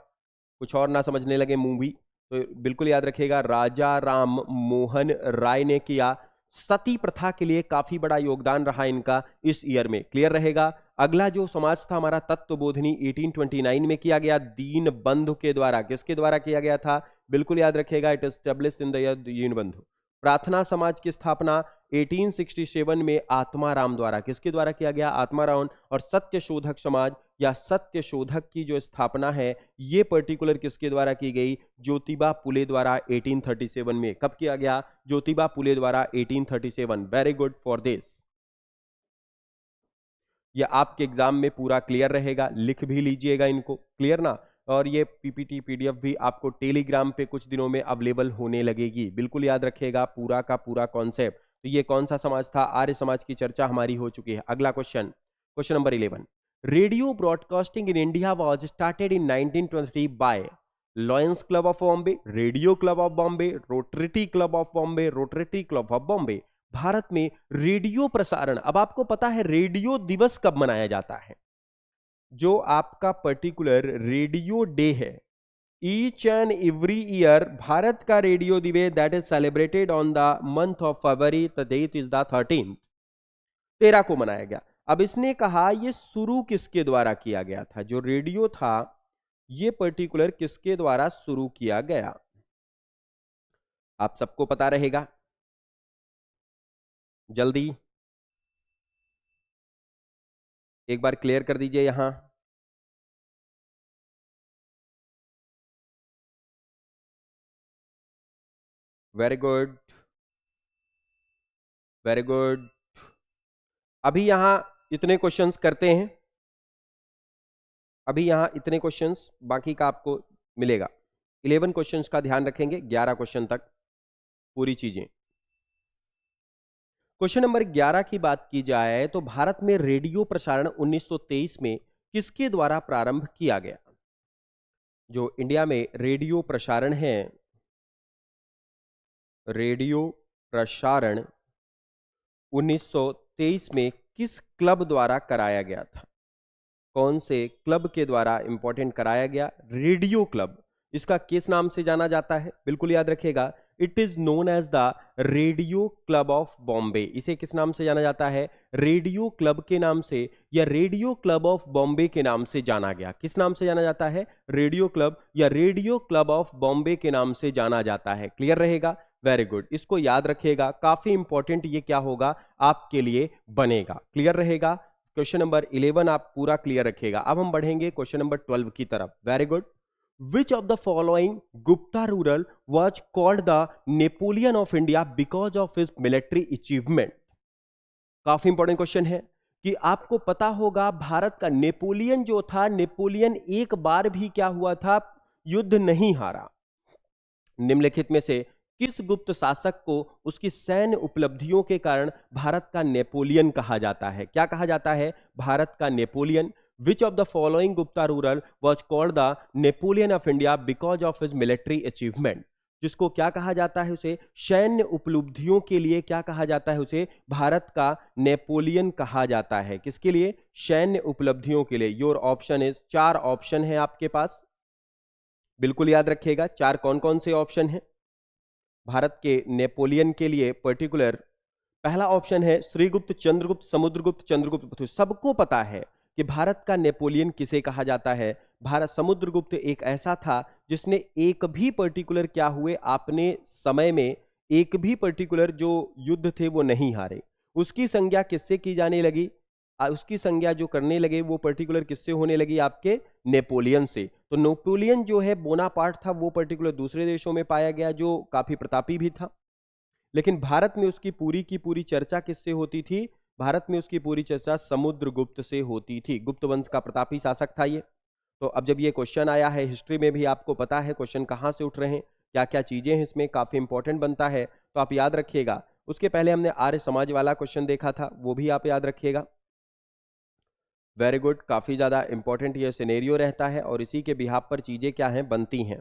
कुछ और ना समझने लगे मूवी तो बिल्कुल याद रखिएगा राजा राम मोहन राय ने किया। सती प्रथा के लिए काफी बड़ा योगदान रहा इनका इस ईयर में। क्लियर रहेगा। अगला जो समाज था हमारा तत्वबोधनी 1829 में किया गया दीन बंधु के द्वारा। किसके द्वारा किया गया था? बिल्कुल याद रखिएगा it established in the year दीन बंधु। प्रार्थना समाज की स्थापना 1867 में आत्मा राम द्वारा। किसके द्वारा किया गया? आत्मा राम। और सत्य शोधक समाज या सत्य शोधक की जो स्थापना है ये पर्टिकुलर किसके द्वारा की गई? ज्योतिबा फुले द्वारा 1837 में। कब किया गया? ज्योतिबा फुले द्वारा 1837। Very good for this. ये आपके एग्जाम में पूरा क्लियर रहेगा, लिख भी लीजिएगा इनको। क्लियर ना? और ये पीपीटी पीडीएफ भी आपको टेलीग्राम पे कुछ दिनों में अवेलेबल होने लगेगी। बिल्कुल याद रखिएगा पूरा का पूरा कॉन्सेप्ट। तो ये कौन सा समाज था? आर्य समाज की चर्चा हमारी हो चुकी है। अगला question, question number 11। Radio broadcasting in India was started in 1923 by Lions Club of Bombay, Radio Club of Bombay, Rotary Club of Bombay, Rotary Club of Bombay. Bharat में रेडियो प्रसारण, अब आपको पता है रेडियो दिवस कब मनाया जाता है? जो आपका पर्टिकुलर रेडियो डे है, each and every year Bharat का रेडियो दिवस that is celebrated on the month of February, the date is the 13th, 13 को मनाया गया। अब इसने कहा ये शुरू किसके द्वारा किया गया था? जो रेडियो था ये पर्टिकुलर किसके द्वारा शुरू किया गया? आप सबको पता रहेगा, जल्दी एक बार क्लियर कर दीजिए यहां। Very good, very good. अभी यहां इतने क्वेश्चंस करते हैं, अभी यहां इतने क्वेश्चंस, बाकी का आपको मिलेगा। 11 क्वेश्चंस का ध्यान रखेंगे, 11 क्वेश्चन तक पूरी चीजें। क्वेश्चन नंबर 11 की बात की जाए तो भारत में रेडियो प्रसारण 1923 में किसके द्वारा प्रारंभ किया गया? जो इंडिया में रेडियो प्रसारण है, रेडियो प्रसारण 1923 में किस क्लब द्वारा कराया गया था? कौन से क्लब के द्वारा इंपॉर्टेंट कराया गया? Radio club. इसका किस नाम से जाना जाता है? बिल्कुल याद रखिएगा it is known as the Radio Club of Bombay. इसे किस नाम से जाना जाता है? रेडियो क्लब के नाम से या रेडियो क्लब ऑफ बॉम्बे के नाम से जाना गया। किस नाम से जाना जाता है? रेडियो क्लब या रेडियो क्लब ऑफ बॉम्बे के नाम से जाना जाता है। क्लियर रहेगा? वेरी गुड, इसको याद रखिएगा, काफी इंपॉर्टेंट ये क्या होगा आपके लिए बनेगा। क्लियर रहेगा? क्वेश्चन नंबर 11 आप पूरा क्लियर रखिएगा। अब हम बढ़ेंगे क्वेश्चन नंबर 12 की तरफ। Very good. Which of the following Gupta ruler was called the Napoleon of India because of his military achievement? काफी इंपॉर्टेंट क्वेश्चन है कि आपको पता होगा भारत का नेपोलियन जो था, नेपोलियन एक बार भी क्या हुआ था? युद्ध नहीं हारा। निम्नलिखित में से किस गुप्त शासक को उसकी सैन्य उपलब्धियों के कारण भारत का नेपोलियन कहा जाता है? क्या कहा जाता है? भारत का Napoleon. Which of the following Gupta ruler was called the Napoleon of India because of his military achievement? जिसको क्या कहा जाता है? उसे सैन्य उपलब्धियों के लिए क्या कहा जाता है? उसे भारत का नेपोलियन कहा जाता है। किसके लिए? सैन्य उपलब्धियों के लिए। योर ऑप्शन इज, 4 ऑप्शन है आपके पास, बिल्कुल याद रखिएगा। 4 कौन कौन से ऑप्शन है भारत के नेपोलियन के लिए पर्टिकुलर? पहला ऑप्शन है श्रीगुप्त, चंद्रगुप्त, समुद्रगुप्त, चंद्रगुप्त। सबको पता है कि भारत का नेपोलियन किसे कहा जाता है? भारत समुद्रगुप्त एक ऐसा था जिसने एक भी पर्टिकुलर क्या हुए आपने समय में एक भी पर्टिकुलर जो युद्ध थे वो नहीं हारे। उसकी संज्ञा किससे की जाने लगी? उसकी संज्ञा जो करने लगे वो पर्टिकुलर किससे होने लगी? आपके नेपोलियन से। तो नेपोलियन जो है बोनापार्ट था वो पर्टिकुलर दूसरे देशों में पाया गया जो काफी प्रतापी भी था, लेकिन भारत में उसकी पूरी की पूरी चर्चा किससे होती थी? भारत में उसकी पूरी चर्चा समुद्रगुप्त से होती थी। गुप्त वंश का प्रतापी शासक था ये। तो अब जब ये क्वेश्चन आया है हिस्ट्री में भी आपको पता है क्वेश्चन कहां से उठ रहे हैं, क्या क्या चीजें हैं इसमें, काफी इंपॉर्टेंट बनता है, तो आप याद रखिएगा। उसके पहले हमने आर्य समाज वाला क्वेश्चन देखा था, वो भी आप याद रखिएगा। वेरी गुड, काफी ज्यादा इंपॉर्टेंट ये सिनेरियो रहता है और इसी के बिहाफ पर चीजें क्या हैं बनती हैं।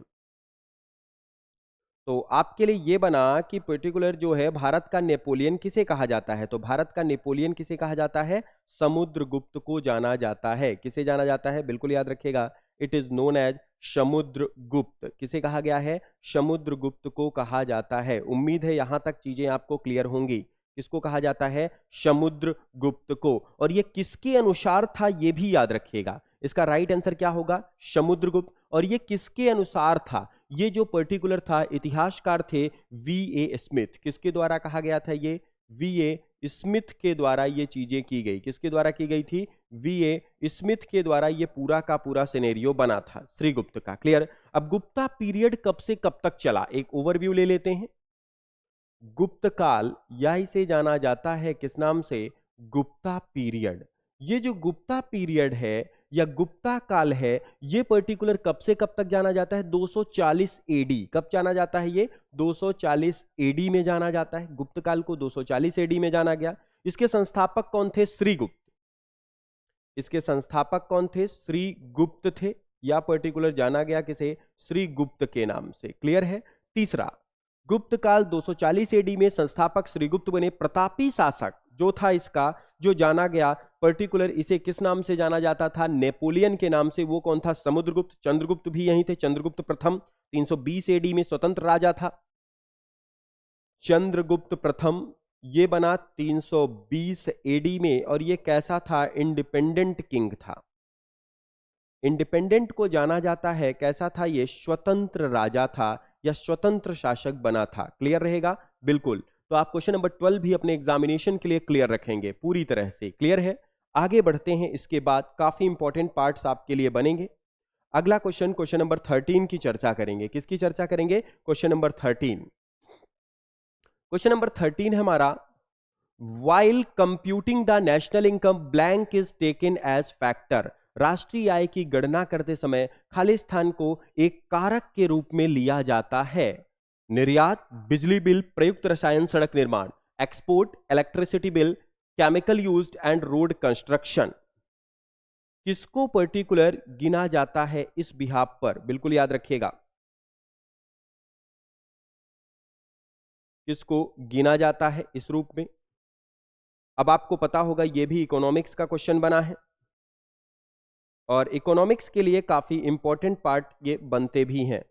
तो आपके लिए ये बना कि पर्टिकुलर जो है भारत का नेपोलियन किसे कहा जाता है? तो भारत का नेपोलियन किसे कहा जाता है? समुद्रगुप्त को जाना जाता है। किसे जाना जाता है? बिल्कुल याद रखिएगा, it is known as Samudragupta. किसे कहा गया है? समुद्रगुप्त को कहा जाता है। उम्मीद है यहां तक चीजें आपको क्लियर होंगी। किसको कहा जाता है? समुद्रगुप्त को। और ये किसके अनुसार था ये भी याद रखिएगा। इसका राइट आंसर क्या होगा? समुद्रगुप्त। और ये किसके अनुसार था? ये जो पर्टिकुलर था इतिहासकार थे वी.ए. स्मिथ। किसके द्वारा कहा गया था? ये वी.ए. स्मिथ के द्वारा ये चीजें की गई। किसके द्वारा की गई थी? वी.ए. स्मिथ के द्वारा ये पूरा का पूरा सिनेरियो बना था श्रीगुप्त का। क्लियर? अब गुप्ता पीरियड कब से कब तक चला, एक ओवरव्यू ले लेते हैं। गुप्त काल या इसे जाना जाता है किस नाम से? गुप्ता पीरियड। ये जो गुप्ता पीरियड है या गुप्ता काल है ये पर्टिकुलर कब से कब तक जाना जाता है? 240 एडी। कब जाना जाता है ये? 240 एडी में जाना जाता है। गुप्त काल को 240 एडी में जाना गया। इसके संस्थापक कौन थे? श्रीगुप्त। इसके संस्थापक कौन थे? श्रीगुप्त थे, या पर्टिकुलर जाना गया किसे? श्रीगुप्त के नाम से। क्लियर है? तीसरा, गुप्त काल 240 एडी में संस्थापक श्रीगुप्त बने। प्रतापी शासक जो था इसका, जो जाना गया पर्टिकुलर, इसे किस नाम से जाना जाता था? नेपोलियन के नाम से। वो कौन था? समुद्रगुप्त। चंद्रगुप्त भी यहीं थे, चंद्रगुप्त प्रथम 320 एडी में स्वतंत्र राजा था। चंद्रगुप्त प्रथम ये बना 320 एडी में, और ये कैसा था? इंडिपेंडेंट किंग था। इंडिपेंडेंट को जाना जाता है कैसा था? ये स्वतंत्र राजा था या स्वतंत्र शासक बना था। क्लियर रहेगा? बिल्कुल। तो आप क्वेश्चन नंबर 12 भी अपने एग्जामिनेशन के लिए क्लियर रखेंगे पूरी तरह से। क्लियर है? आगे बढ़ते हैं, इसके बाद काफी इंपॉर्टेंट पार्ट्स आपके लिए बनेंगे। अगला क्वेश्चन, क्वेश्चन नंबर 13 की चर्चा करेंगे। किसकी चर्चा करेंगे? Question number 13। क्वेश्चन नंबर 13 है हमारा, while computing the national income blank is taken age factor. राष्ट्रीय आय की गणना करते समय खाली स्थान को एक कारक के रूप में लिया जाता है। निर्यात, बिजली बिल, प्रयुक्त रसायन, सड़क निर्माण, export, electricity bill, chemical used and road construction. किसको पर्टिकुलर गिना जाता है इस बिहाफ पर? बिल्कुल याद रखिएगा, किसको गिना जाता है इस रूप में। अब आपको पता होगा ये भी इकोनॉमिक्स का क्वेश्चन बना है, और इकोनॉमिक्स के लिए काफी इंपॉर्टेंट पार्ट ये बनते भी हैं।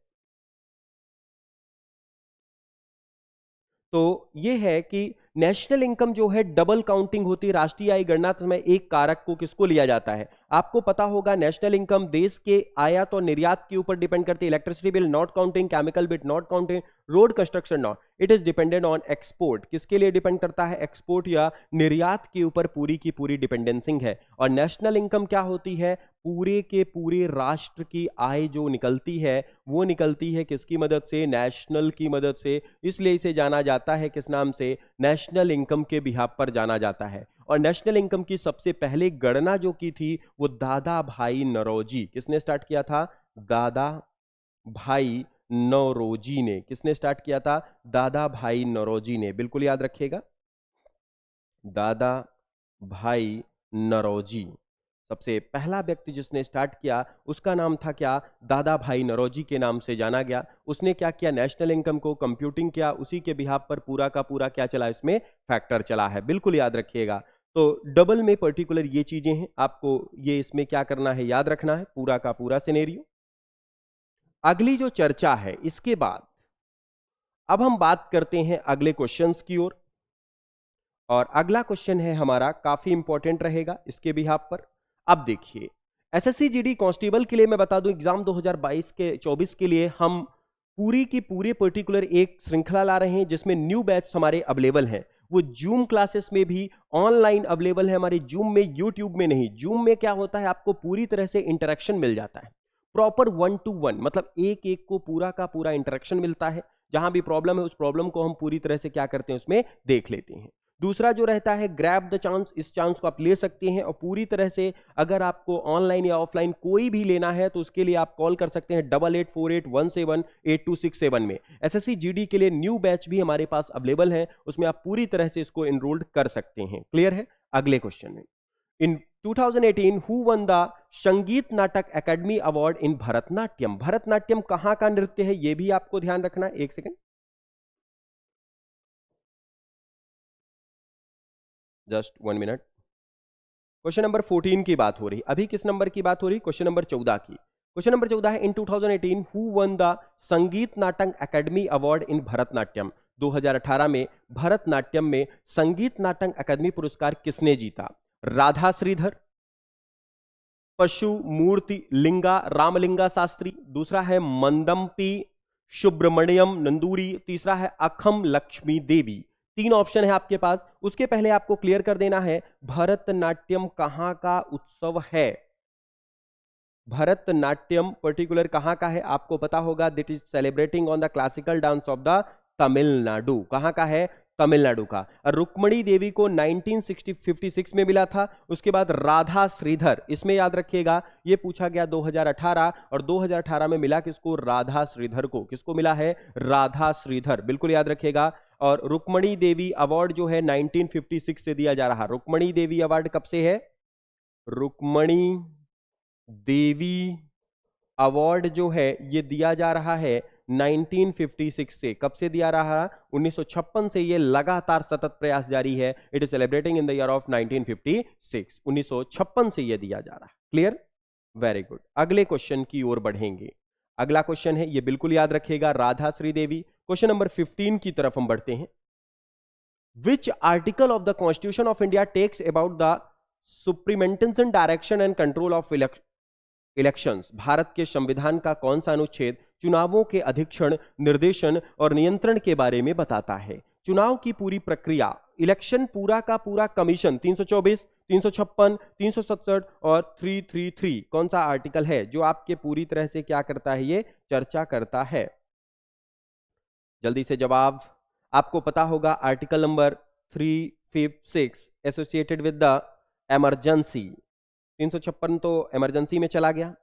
तो ये है कि नेशनल इनकम जो है डबल काउंटिंग होती है। राष्ट्रीय आय गणना में एक कारक को किसको लिया जाता है? आपको पता होगा नेशनल इनकम देश के आयात और निर्यात के ऊपर डिपेंड करती है। Electricity bill not counting, chemical bill not counting, road construction not, it is dependent on export. किसके लिए डिपेंड करता है? एक्सपोर्ट या निर्यात के ऊपर पूरी की पूरी डिपेंडेंसिंग है। और नेशनल इनकम क्या होती है? पूरे के पूरे राष्ट्र की आय जो निकलती है वो निकलती है किसकी मदद से? नेशनल की मदद से। इसलिए इसे जाना जाता है किस नाम से? नेशनल इनकम के बिहाफ पर जाना जाता है। और नेशनल इनकम की सबसे पहले गणना जो की थी वो दादा भाई नौरोजी, किसने स्टार्ट किया था? दादा भाई नौरोजी ने। किसने स्टार्ट किया था? दादा भाई नौरोजी ने, बिल्कुल याद रखिएगा, दादा भाई नौरोजी। सबसे पहला व्यक्ति जिसने स्टार्ट किया उसका नाम था क्या? दादा भाई नौरोजी के नाम से जाना गया। उसने क्या किया? नेशनल इनकम को कंप्यूटिंग किया, उसी के बिहाफ पर पूरा का पूरा क्या चला? इसमें फैक्टर चला है, बिल्कुल याद रखिएगा। तो डबल में पर्टिकुलर ये चीजें हैं, आपको ये इसमें क्या करना है? याद रखना है पूरा का पूरा सिनेरियो। अगली जो चर्चा है इसके बाद अब हम बात करते हैं अगले क्वेश्चंस की ओर। और अगला क्वेश्चन है हमारा, काफी इंपॉर्टेंट रहेगा इसके बिहाफ पर। अब देखिए, एसएससी जीडी कांस्टेबल के लिए मैं बता दूं एग्जाम 2022 के 24 के लिए हम पूरी की पूरी पर्टिकुलर एक श्रृंखला ला रहे हैं जिसमें न्यू बैच हमारे अवेलेबल हैं। वो जूम क्लासेस में भी ऑनलाइन अवेलेबल है हमारे जूम में, यूट्यूब में नहीं। जूम में क्या होता है? आपको पूरी तरह से इंटरेक्शन मिल जाता है, प्रॉपर 1 to 1, मतलब एक एक को पूरा का पूरा इंटरेक्शन मिलता है। जहां भी प्रॉब्लम है उस प्रॉब्लम को हम पूरी तरह से क्या करते हैं? उसमें देख लेते हैं। दूसरा जो रहता है ग्रैब द चांस, इस चांस को आप ले सकते हैं और पूरी तरह से अगर आपको ऑनलाइन या ऑफलाइन कोई भी लेना है तो उसके लिए आप कॉल कर सकते हैं 8848178267 में। एसएससी जीडी के लिए न्यू बैच भी हमारे पास अवेलेबल है, उसमें आप पूरी तरह से इसको एनरोल्ड कर सकते हैं। क्लियर है? अगले क्वेश्चन में, इन 2018 हु वन द संगीत नाटक academy award in Bharatanatyam? Bharatanatyam कहां का नृत्य है यह भी आपको ध्यान रखना है। एक second, just 1 minute. Question number 14 की बात हो रही, अभी किस नंबर की बात हो रही? क्वेश्चन नंबर 14 की। क्वेश्चन नंबर 14 है, इन 2018 हु वन द संगीत नाटक एकेडमी अवार्ड इन भरतनाट्यम? 2018 में भरतनाट्यम में संगीत नाटक अकादमी पुरस्कार किसने जीता? राधा श्रीधर, पशु मूर्ति लिंगा रामलिंगा शास्त्री, दूसरा है मंदम्पी सुब्रमण्यम नंदूरी, तीसरा है अखम लक्ष्मी देवी। 3 ऑप्शन है आपके पास। उसके पहले आपको क्लियर कर देना है भरतनाट्यम कहां का उत्सव है। भरतनाट्यम पर्टिकुलर कहां का है आपको पता होगा, that is celebrating on the classical dance of the Tamil Nadu. कहां का है? तमिलनाडु का। रुक्मणी देवी को 1956 में मिला था। उसके बाद राधा श्रीधर, इसमें याद रखिएगा ये पूछा गया 2018, और 2018 में मिला किसको? राधा श्रीधर को। किसको मिला है? राधा श्रीधर, बिल्कुल याद रखिएगा। और रुक्मणी देवी अवार्ड जो है 1956 से दिया जा रहा। रुक्मणी देवी अवार्ड कब से है? रुक्मणी देवी अवार्ड जो है ये दिया जा रहा है 1956 से। कब से दिया रहा? 1956 से ये लगातार सतत प्रयास जारी है। It is celebrating in the year of 1956। 1956 से ये दिया जा रहा है। क्लियर? Very good. अगले क्वेश्चन की ओर बढ़ेंगे। अगला क्वेश्चन है, ये बिल्कुल याद रखिएगा, राधा श्री देवी। क्वेश्चन नंबर 15 की तरफ हम बढ़ते हैं। Which article of the Constitution of India talks about the superintendence direction and control of elections? Bharat के संविधान का कौन सा अनुच्छेद चुनावों के अधीक्षण, निर्देशन और नियंत्रण के बारे में बताता है? चुनाव की पूरी प्रक्रिया, इलेक्शन पूरा का पूरा कमीशन 324, 356, 367 और 333 कौन सा आर्टिकल है जो आपके पूरी तरह से क्या करता है? ये चर्चा करता है। जल्दी से जवाब आपको पता होगा, article number 356 associated with the emergency. 356 तो इमरजेंसी में चला गया।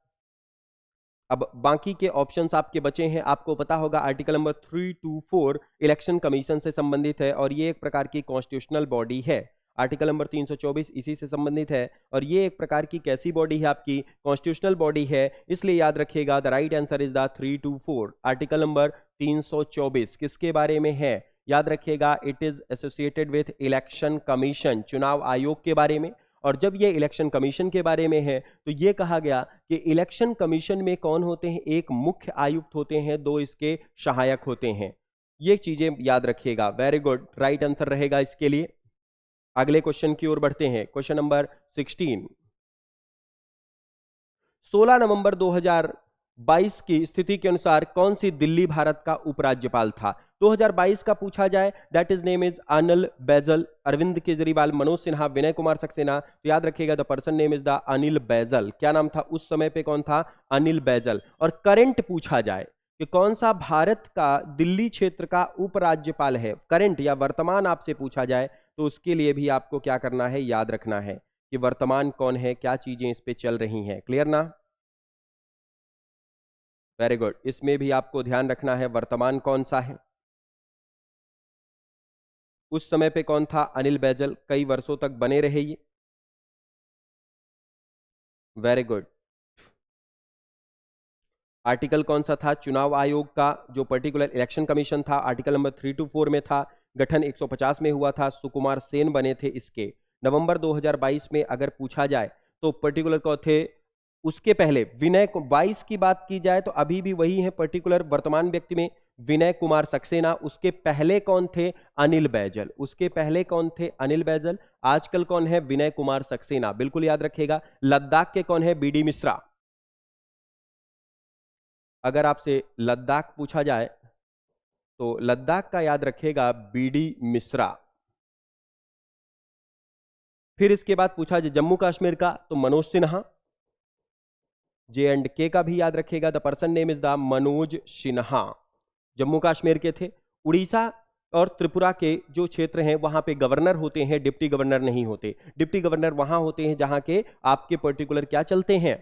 अब बाकी के ऑप्शंस आपके बचे हैं। आपको पता होगा आर्टिकल नंबर 324 इलेक्शन कमीशन से संबंधित है और ये एक प्रकार की कॉन्स्टिट्यूशनल बॉडी है। आर्टिकल नंबर 324 इसी से संबंधित है और ये एक प्रकार की कैसी बॉडी है? आपकी कॉन्स्टिट्यूशनल बॉडी है। इसलिए याद रखिएगा the right answer is the 324। Article number 324 किसके बारे में है? याद रखिएगा, it is associated with election commission, चुनाव आयोग के बारे में। और जब ये इलेक्शन कमीशन के बारे में है तो ये कहा गया कि इलेक्शन कमीशन में कौन होते हैं? एक मुख्य आयुक्त होते हैं, 2 इसके सहायक होते हैं। ये चीजें याद रखिएगा। वेरी गुड, राइट आंसर रहेगा इसके लिए। अगले क्वेश्चन की ओर बढ़ते हैं। Question number 16। 16 नवंबर 2022 की स्थिति के अनुसार कौन सी दिल्ली भारत का उपराज्यपाल था? 2022 का पूछा जाए, that is name is Anil Baijal. Arvind Kejriwal, Manoj Sinha, Vinay Kumar Saxena, तो याद रखिएगा the person name is the Anil Baijal. क्या नाम था उस समय पे? कौन था? अनिल बैजल। और करंट पूछा जाए कि कौन सा भारत का दिल्ली क्षेत्र का उपराज्यपाल है, करंट या वर्तमान आपसे पूछा जाए, तो उसके लिए भी आपको क्या करना है, याद रखना है कि वर्तमान कौन है, क्या चीजें इस पे चल रही हैं। क्लियर ना? वेरी गुड, इसमें भी आपको ध्यान रखना है वर्तमान कौन सा है। उस समय पे कौन था? अनिल बैजल, कई वर्षों तक बने रहे ये। Very good. आर्टिकल कौन सा था? चुनाव आयोग का जो पर्टिकुलर इलेक्शन कमीशन था, आर्टिकल नंबर 3 to 4 में था। गठन 150 में हुआ था। सुकुमार सेन बने थे इसके। नवंबर 2022 में अगर पूछा जाए तो पर्टिकुलर कौन थे? उसके पहले विनय 22 की बात की जाए तो अभी भी वही है पर्टिकुलर वर्तमान व्यक्ति में, विनय कुमार सक्सेना। उसके पहले कौन थे? अनिल बैजल। उसके पहले कौन थे? अनिल बैजल। आजकल कौन है? विनय कुमार सक्सेना। बिल्कुल याद रखिएगा। लद्दाख के कौन है? बीडी मिश्रा। अगर आपसे लद्दाख पूछा जाए तो लद्दाख का याद रखिएगा बीडी मिश्रा। फिर इसके बाद पूछा जाए जम्मू कश्मीर का तो मनोज सिन्हा। J&K का भी याद रखिएगा, the person name is the Manoj Sinha, Jammu Kashmir के थे। उड़ीसा और त्रिपुरा के जो क्षेत्र हैं वहां पे गवर्नर होते हैं, डिप्टी गवर्नर नहीं होते। डिप्टी गवर्नर वहां होते हैं जहां के आपके पर्टिकुलर क्या चलते हैं,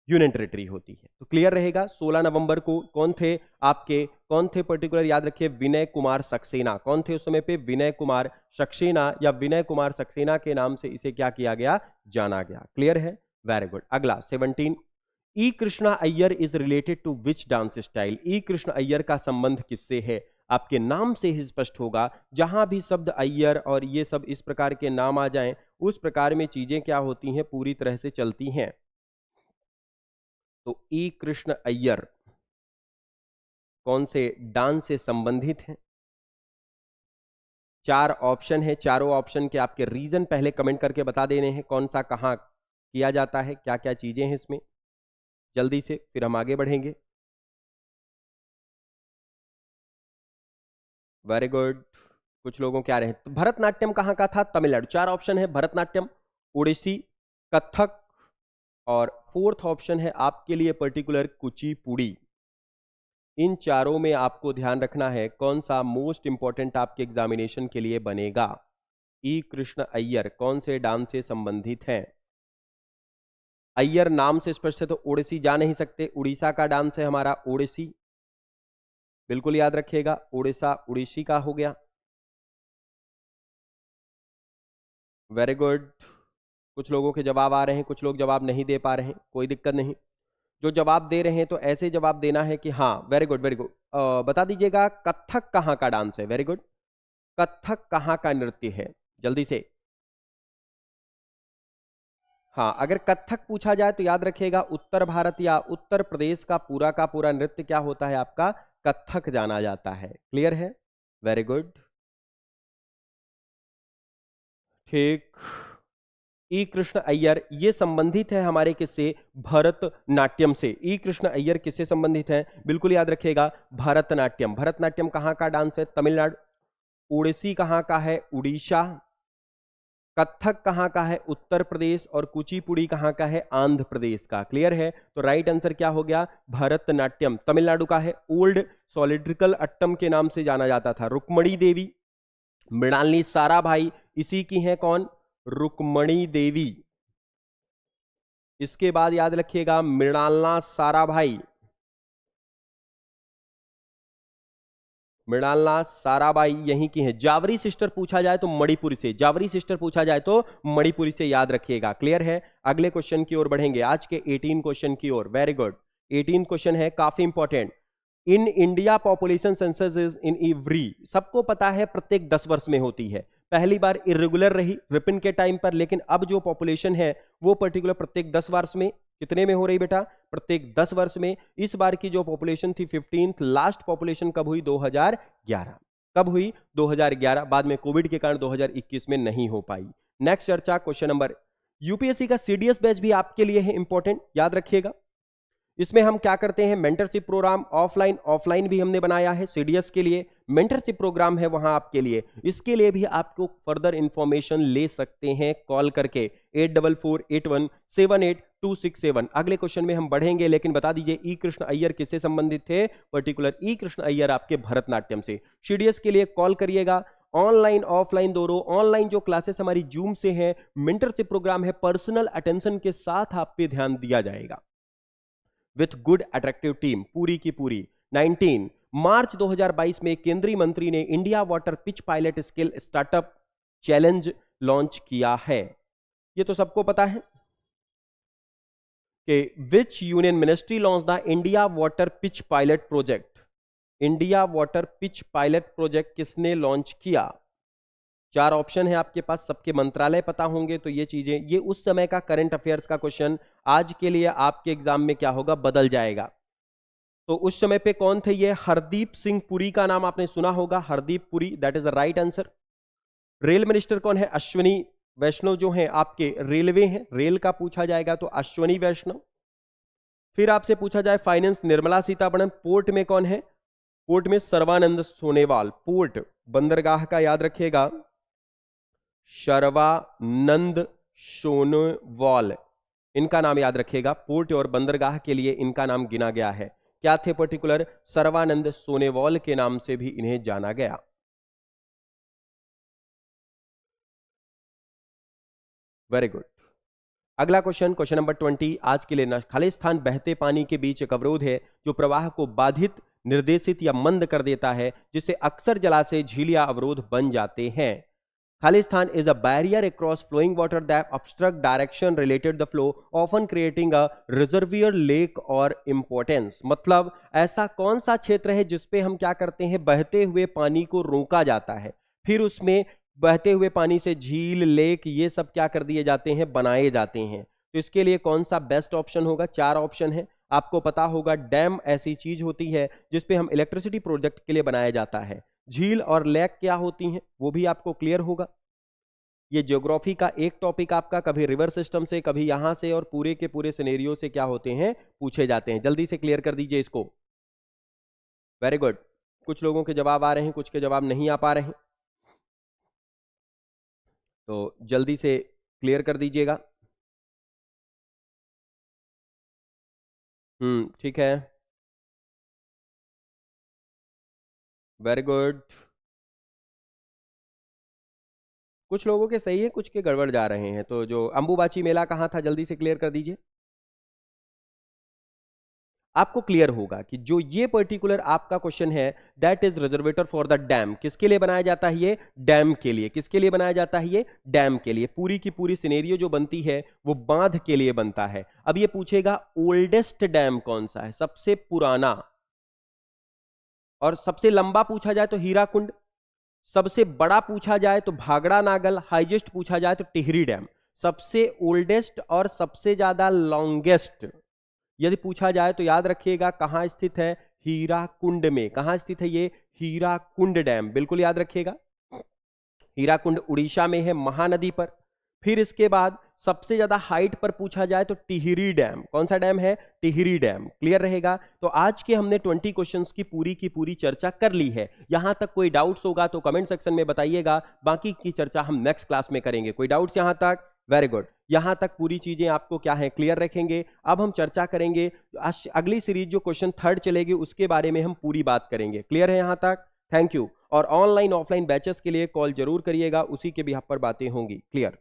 यूनियन टेरिटरी होती है। तो क्लियर रहेगा। 16 नवंबर को कौन थे आपके, कौन थे पर्टिकुलर याद रखिए, विनय कुमार सक्सेना। कौन थे उस समय पे? विनय कुमार सक्सेना, या विनय कुमार सक्सेना के नाम से इसे क्या किया गया, जाना गया। क्लियर है? Very good. अगला 17। E Krishna Iyer is related to which dance style? E Krishna Iyer का संबंध किससे है? आपके नाम से ही स्पष्ट होगा। जहां भी शब्द अय्यर और ये सब इस प्रकार के नाम आ जाएं, उस प्रकार में चीजें क्या होती हैं, पूरी तरह से चलती हैं। तो ई कृष्ण अय्यर कौन से डांस से संबंधित हैं? 4 ऑप्शन है। चारों ऑप्शन के आपके रीजन पहले कमेंट करके बता देने हैं, कौन सा कहां किया जाता है, क्या क्या चीजें हैं इसमें, जल्दी से, फिर हम आगे बढ़ेंगे। Very good. कुछ लोगों के आ रहे हैं। तो भरतनाट्यम कहां का था? तमिलनाडु। 4 ऑप्शन है, भरतनाट्यम, ओडिसी, कथक, और 4th ऑप्शन है आपके लिए पर्टिकुलर कुचिपुड़ी। इन चारों में आपको ध्यान रखना है कौन सा मोस्ट इंपॉर्टेंट आपके एग्जामिनेशन के लिए बनेगा। ई कृष्ण अय्यर कौन से डांस से संबंधित हैं? अय्यर नाम से स्पष्ट है तो ओडिसी जा नहीं सकते। उड़ीसा का डांस है हमारा ओडिसी, बिल्कुल याद रखिएगा। उड़ीसा उड़ीसी का हो गया। Very good. कुछ लोगों के जवाब आ रहे हैं, कुछ लोग जवाब नहीं दे पा रहे हैं, कोई दिक्कत नहीं। जो जवाब दे रहे हैं तो ऐसे जवाब देना है कि हाँ, वेरी गुड वेरी गुड। बता दीजिएगा कथक कहाँ का डांस है? Very good. कथक कहाँ का नृत्य है? जल्दी से। हाँ, अगर कथक पूछा जाए तो याद रखिएगा उत्तर भारत या उत्तर प्रदेश का पूरा नृत्य क्या होता है आपका? कथक जाना जाता है। क्लियर है? Very good. ठीक। ई कृष्ण अय्यर ये संबंधित है हमारे किससे? भरतनाट्यम से। ई कृष्ण अय्यर किससे संबंधित है? बिल्कुल याद रखिएगा, भरतनाट्यम। भरतनाट्यम कहाँ का डांस है? तमिलनाडु। ओडिसी कहाँ का है? उड़ीसा। कथक कहाँ का है? उत्तर प्रदेश। और कुचिपुड़ी कहाँ का है? आंध्र प्रदेश का। क्लियर है? तो राइट आंसर क्या हो गया? भरतनाट्यम तमिलनाडु का है। ओल्ड सॉलिड्रिकल अट्टम के नाम से जाना जाता था। रुक्मणी देवी, मृणालिनी साराभाई इसी की हैं। कौन? रुक्मणी देवी। इसके बाद याद रखिएगा मृणालना साराभाई, मृणालना साराभाई यहीं की हैं। जावरी सिस्टर पूछा जाए तो मणिपुरी से, जावरी सिस्टर पूछा जाए तो मणिपुरी से याद रखिएगा। क्लियर है? अगले क्वेश्चन की ओर बढ़ेंगे, आज के 18 क्वेश्चन की ओर। Very good. 18 क्वेश्चन है काफी important. In India population census is in every, सबको पता है प्रत्येक 10 वर्ष में होती है। पहली बार इरेगुलर रही रिपिन के टाइम पर, लेकिन अब जो पॉपुलेशन है वो पर्टिकुलर प्रत्येक 10 वर्ष में कितने में हो रही बेटा? प्रत्येक 10 वर्ष में। इस बार की जो पॉपुलेशन थी 15th, लास्ट पॉपुलेशन कब हुई? 2011। कब हुई? 2011। बाद में कोविड के कारण 2021 में नहीं हो पाई। नेक्स्ट चर्चा, क्वेश्चन नंबर, यूपीएससी का सीडीएस बैच भी आपके लिए है इंपॉर्टेंट, याद रखिएगा। इसमें हम क्या करते हैं? मेंटरशिप प्रोग्राम ऑफलाइन भी हमने बनाया है। सीडीएस के लिए मेंटरशिप प्रोग्राम है वहां आपके लिए। इसके लिए भी आपको फर्दर इंफॉर्मेशन ले सकते हैं कॉल करके 8448178267। अगले क्वेश्चन में हम बढ़ेंगे, लेकिन बता दीजिए ई कृष्ण अय्यर किससे संबंधित थे? पर्टिकुलर ई कृष्ण अय्यर आपके भरतनाट्यम से। सीडीएस के लिए कॉल करिएगा, ऑनलाइन ऑफलाइन दोनों। ऑनलाइन जो क्लासेस हमारी जूम से है, मेंटरशिप प्रोग्राम है, पर्सनल अटेंशन के साथ आप पे ध्यान दिया जाएगा विथ गुड अट्रैक्टिव टीम, पूरी की पूरी। 19 मार्च 2022 में केंद्रीय मंत्री ने India water pitch pilot skill startup challenge launch किया है। ये तो सबको पता है कि विच union ministry launch the India water pitch pilot project. India water pitch pilot project किसने लॉन्च किया? 4 ऑप्शन है आपके पास, सबके मंत्रालय पता होंगे तो ये चीजें, ये उस समय का करंट अफेयर्स का क्वेश्चन आज के लिए आपके एग्जाम में क्या होगा? बदल जाएगा। तो उस समय पे कौन थे ये? हरदीप सिंह पुरी का नाम आपने सुना होगा, Hardeep Puri, that is the right answer. Rail minister कौन है? अश्विनी वैष्णव जो है आपके रेलवे हैं, रेल का पूछा जाएगा तो अश्विनी वैष्णव। फिर आपसे पूछा जाए फाइनेंस, निर्मला सीतारमण। पोर्ट में कौन है? पोर्ट में सर्बानंद सोनेवाल। पोर्ट बंदरगाह का याद रखिएगा, सर्बानंद सोनोवाल, इनका नाम याद रखिएगा। पोर्ट और बंदरगाह के लिए इनका नाम गिना गया है। क्या थे? पर्टिकुलर सर्बानंद सोनेवाल के नाम से भी इन्हें जाना गया। Very good. अगला क्वेश्चन, क्वेश्चन नंबर 20 आज के लिए। खालिस्तान बहते पानी के बीच एक अवरोध है जो प्रवाह को बाधित, निर्देशित या मंद कर देता है, जिससे अक्सर जलाशय, झील या अवरोध बन जाते हैं। Khalistan is a barrier across flowing water that obstruct direction related the flow, often creating a reservoir, lake or importance। मतलब ऐसा कौन सा क्षेत्र है जिसपे हम क्या करते हैं? बहते हुए पानी को रोका जाता है, फिर उसमें बहते हुए पानी से झील, लेक, ये सब क्या कर दिए जाते हैं? बनाए जाते हैं। तो इसके लिए कौन सा बेस्ट ऑप्शन होगा? 4 ऑप्शन है, आपको पता होगा। डैम ऐसी चीज होती है जिसपे हम इलेक्ट्रिसिटी प्रोजेक्ट के लिए बनाया जाता है। झील और लेक क्या होती हैं वो भी आपको क्लियर होगा। ये ज्योग्राफी का एक टॉपिक आपका कभी रिवर सिस्टम से, कभी यहां से, और पूरे के पूरे सिनेरियो से क्या होते हैं? पूछे जाते हैं। जल्दी से क्लियर कर दीजिए इसको। Very good. कुछ लोगों के जवाब आ रहे हैं, कुछ के जवाब नहीं आ पा रहे हैं, तो जल्दी से क्लियर कर दीजिएगा। ठीक है, वेरी गुड। कुछ लोगों के सही है, कुछ के गड़बड़ जा रहे हैं। तो जो अंबुबाची मेला कहाँ था, जल्दी से क्लियर कर दीजिए। आपको क्लियर होगा कि जो ये पर्टिकुलर आपका क्वेश्चन है, that is reservoir for the dam. किसके लिए बनाया जाता है ये? डैम के लिए। किसके लिए बनाया जाता है ये? डैम के लिए। पूरी की पूरी सिनेरियो जो बनती है वो बांध के लिए बनता है। अब ये पूछेगा ओल्डेस्ट डैम कौन सा है, सबसे पुराना, और सबसे लंबा पूछा जाए तो हीराकुंड, सबसे बड़ा पूछा जाए तो भागड़ा नागल, हाईएस्ट पूछा जाए तो टिहरी डैम। सबसे ओल्डेस्ट और सबसे ज्यादा लॉन्गेस्ट यदि पूछा जाए तो याद रखिएगा कहां स्थित है? हीराकुंड में। कहां स्थित है ये? हीराकुंड डैम, बिल्कुल याद रखिएगा। हीराकुंड उड़ीसा में है, महानदी पर। फिर इसके बाद सबसे ज्यादा हाइट पर पूछा जाए तो टिहरी डैम। कौन सा डैम है? टिहरी डैम। क्लियर रहेगा। तो आज के हमने 20 क्वेश्चंस की पूरी चर्चा कर ली है। यहां तक कोई डाउट्स होगा तो कमेंट सेक्शन में बताइएगा, बाकी की चर्चा हम नेक्स्ट क्लास में करेंगे। कोई डाउट्स यहां तक? Very good. यहां तक पूरी चीजें आपको क्या है? क्लियर रखेंगे। अब हम चर्चा करेंगे अगली सीरीज जो क्वेश्चन 3 चलेगी उसके बारे में हम पूरी बात करेंगे। क्लियर है यहां तक? Thank you. और ऑनलाइन ऑफलाइन बैचेस के लिए कॉल जरूर करिएगा, उसी के भी पर बातें होंगी। क्लियर।